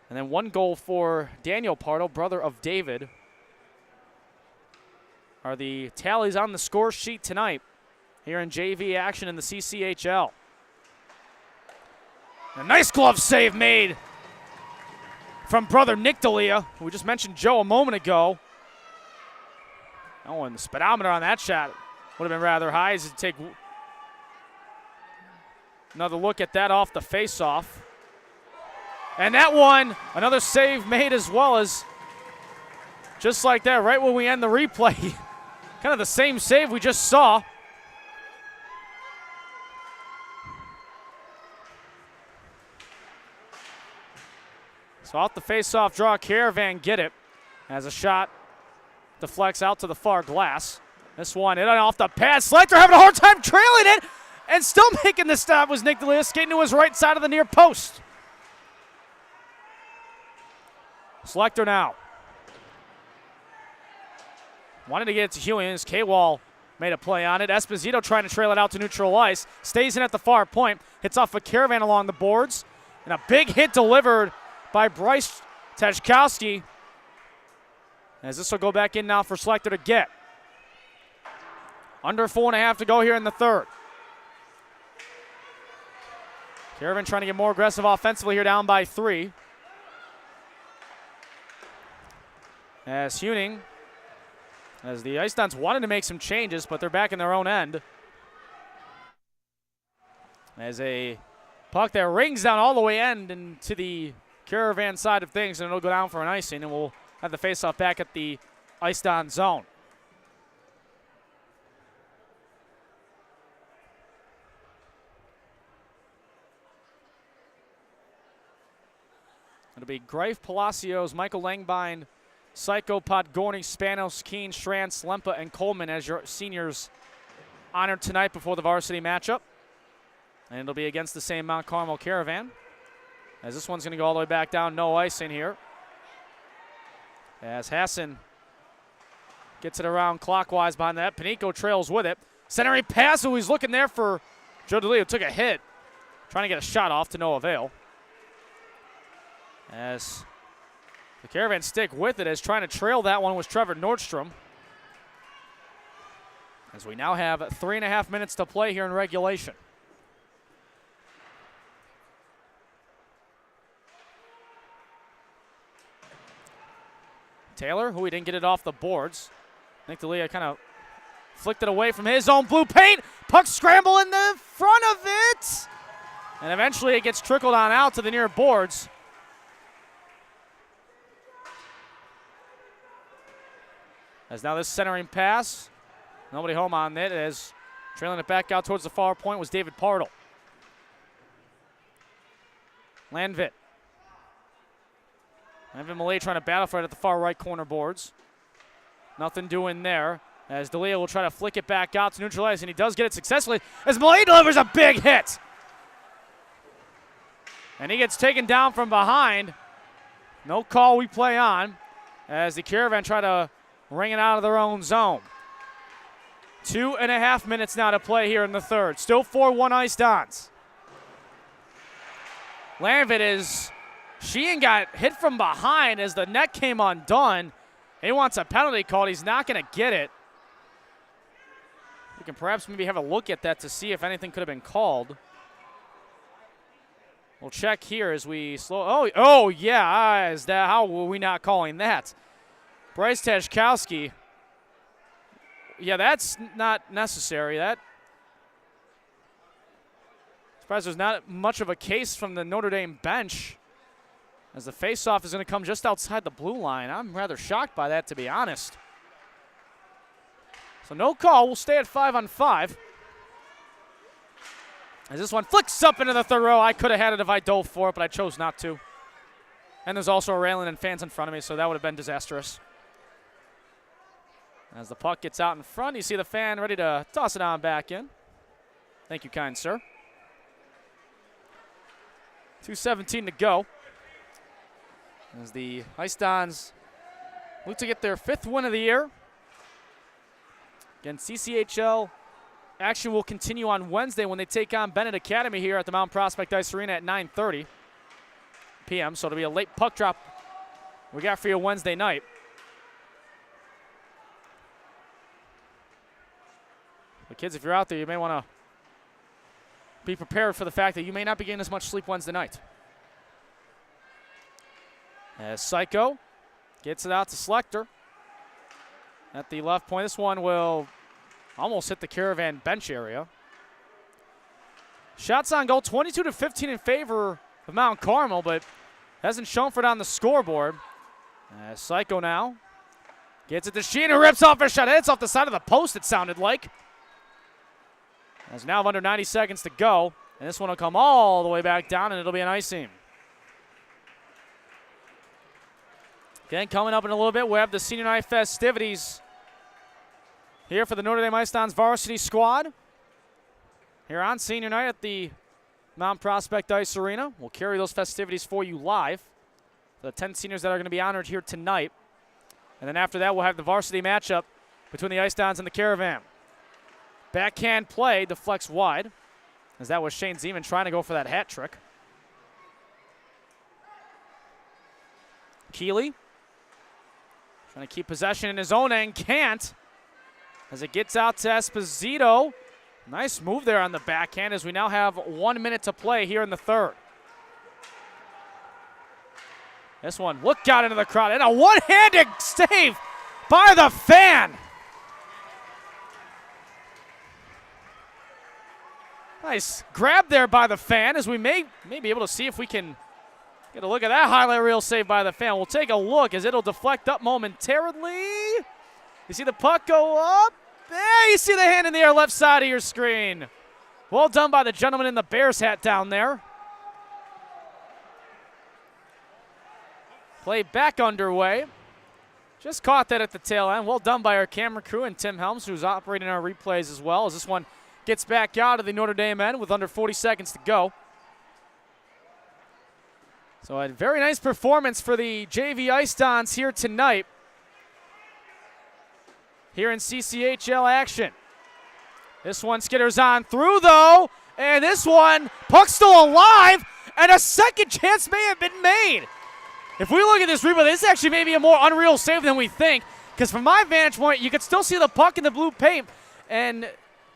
And then 1 goal for Daniel Pardo, brother of David. Are the tallies on the score sheet tonight here in JV action in the CCHL. A nice glove save made from brother Nick D'Elia. We just mentioned Joe a moment ago. Oh, and the speedometer on that shot would have been rather high as you take another look at that off the face-off. And that one, another save made as well, as just like that, right when we end the replay. Kind of the same save we just saw. So off the face-off draw, Caravan get it as a shot deflects out to the far glass. This one in off the pad. Slechta having a hard time trailing it, and still making the stop was Nick D'Elia, skating to his right side of the near post. Slechta now. Wanted to get it to Hewins. K-Wall made a play on it. Esposito trying to trail it out to neutral ice. Stays in at the far point. Hits off a Caravan along the boards. And a big hit delivered by Bryce Tejkowski. As this will go back in now for Slechta to get. Under 4.5 to go here in the third. Caravan trying to get more aggressive offensively here, down by 3. as Huning, as the Ice Dons wanted to make some changes, but they're back in their own end. As a puck that rings down all the way end into the Caravan side of things, and it'll go down for an icing, and we'll have the faceoff back at the Ice Don zone. It'll be Greif, Palacios, Michael Langbein, Psycho, Podgorny, Spanos, Keen, Schrantz, Lempa, and Coleman as your seniors honored tonight before the varsity matchup. And it'll be against the same Mount Carmel Caravan. As this one's going to go all the way back down, no ice in here. As Hassan gets it around clockwise behind that. Panico trails with it. Centering pass, who he's looking there for Joe DeLeo, took a hit. Trying to get a shot off to no avail. As the Caravan stick with it, as trying to trail that one was Trevor Nordstrom. As we now have 3.5 minutes to play here in regulation. Taylor, who he didn't get it off the boards. Nick DeLeo kind of flicked it away from his own blue paint. Puck scramble in the front of it. And eventually it gets trickled on out to the near boards. As now this centering pass, nobody home on it, as trailing it back out towards the far point was David Partle. Landvit. Evan Malay trying to battle for it at the far right corner boards. Nothing doing there, as DeLeo will try to flick it back out to neutralize, and he does get it successfully, as Malay delivers a big hit. And he gets taken down from behind. No call, we play on, as the Caravan try to ring it out of their own zone. 2.5 minutes now to play here in the third. Still 4-1 Ice Dons. Landvit is, Sheehan got hit from behind as the net came undone. He wants a penalty called. He's not going to get it. We can perhaps maybe have a look at that to see if anything could have been called. We'll check here as we slow. Oh yeah, is that, how were we not calling that? Bryce Tashkowski. Yeah, that's not necessary. That, surprised there's not much of a case from the Notre Dame bench, as the faceoff is going to come just outside the blue line. I'm rather shocked by that, to be honest. So no call. We'll stay at 5-on-5. As this one flicks up into the third row. I could have had it if I dove for it, but I chose not to. And there's also a railing and fans in front of me, so that would have been disastrous. As the puck gets out in front, you see the fan ready to toss it on back in. Thank you, kind sir. 2:17 to go. As the Ice Dons look to get their 5th win of the year. Again, CCHL action will continue on Wednesday when they take on Bennett Academy here at the Mount Prospect Ice Arena at 9:30 p.m. So it'll be a late puck drop we got for you Wednesday night. But kids, if you're out there, you may want to be prepared for the fact that you may not be getting as much sleep Wednesday night. As Psycho gets it out to Schlechter at the left point. This one will almost hit the Caravan bench area. Shots on goal, 22-15 in favor of Mount Carmel, but hasn't shown for it on the scoreboard. As Psycho now gets it to Sheehan, who rips off a shot. Hits off the side of the post, it sounded like. As now under 90 seconds to go, and this one will come all the way back down, and it'll be an icing. Again, coming up in a little bit, we have the senior night festivities here for the Notre Dame Ice Dons varsity squad. Here on senior night at the Mount Prospect Ice Arena. We'll carry those festivities for you live. For the 10 seniors that are going to be honored here tonight. And then after that, we'll have the varsity matchup between the Ice Dons and the Caravan. Backhand play, deflects wide, as that was Shane Zeman trying to go for that hat trick. Keeley trying to keep possession in his own end, can't. As it gets out to Esposito. Nice move there on the backhand as we now have 1 minute to play here in the third. This one, look out into the crowd, and a one-handed save by the fan. Nice grab there by the fan, as we may be able to see if we can get a look at that highlight reel save by the fan. We'll take a look as it'll deflect up momentarily. You see the puck go up. There, you see the hand in the air left side of your screen. Well done by the gentleman in the Bears hat down there. Play back underway. Just caught that at the tail end. Well done by our camera crew and Tim Helms, who's operating our replays as well, as this one gets back out of the Notre Dame end with under 40 seconds to go. So a very nice performance for the JV Ice Dons here tonight. Here in CCHL action. This one skitters on through, though, and this one, puck's still alive, and a second chance may have been made. If we look at this replay, this is actually maybe a more unreal save than we think, because from my vantage point, you could still see the puck in the blue paint, and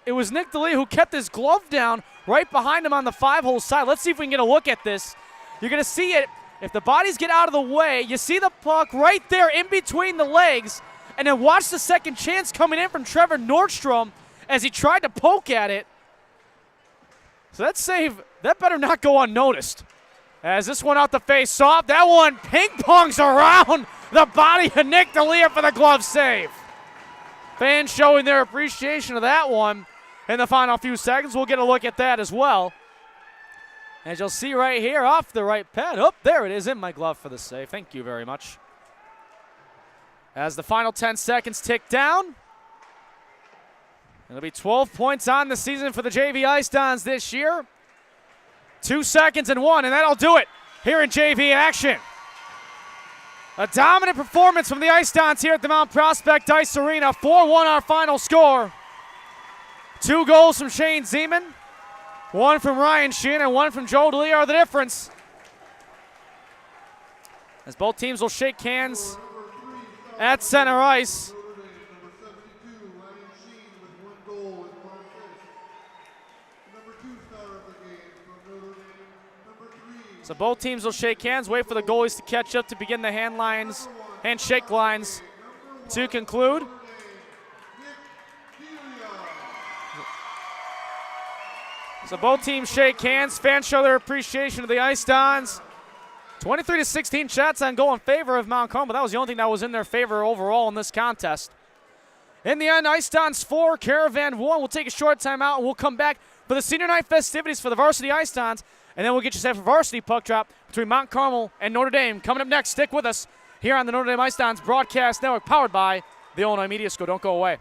it was Nick DeLeo who kept his glove down right behind him on the 5-hole side. Let's see if we can get a look at this. You're going to see it. If the bodies get out of the way, you see the puck right there in between the legs, and then watch the second chance coming in from Trevor Nordstrom as he tried to poke at it. So that save, that better not go unnoticed. As this one out the face off, that one ping-pongs around the body of Nick DeLeo for the glove save. Fans showing their appreciation of that one in the final few seconds. We'll get a look at that as well. As you'll see right here off the right pad. Oh, there it is in my glove for the save. Thank you very much. As the final 10 seconds tick down, it'll be 12 points on the season for the JV Ice Dons this year. 2 seconds and 1, and that'll do it here in JV action. A dominant performance from the Ice Dons here at the Mount Prospect Ice Arena. 4-1 our final score. 2 goals from Shane Zeman, 1 from Ryan Sheehan, and 1 from Joe DeLeo are the difference. As both teams will shake hands at center ice. So both teams will shake hands, wait for the goalies to catch up to begin the handshake lines to conclude. So both teams shake hands. Fans show their appreciation of the Ice Dons. 23-16 shots on goal in favor of Mount Carmel. That was the only thing that was in their favor overall in this contest. In the end, Ice Dons 4, Caravan 1. We'll take a short timeout and we'll come back for the senior night festivities for the Varsity Ice Dons. And then we'll get you set for varsity puck drop between Mount Carmel and Notre Dame. Coming up next, stick with us here on the Notre Dame Ice Dons Broadcast Network, powered by the Illinois Media School. Don't go away.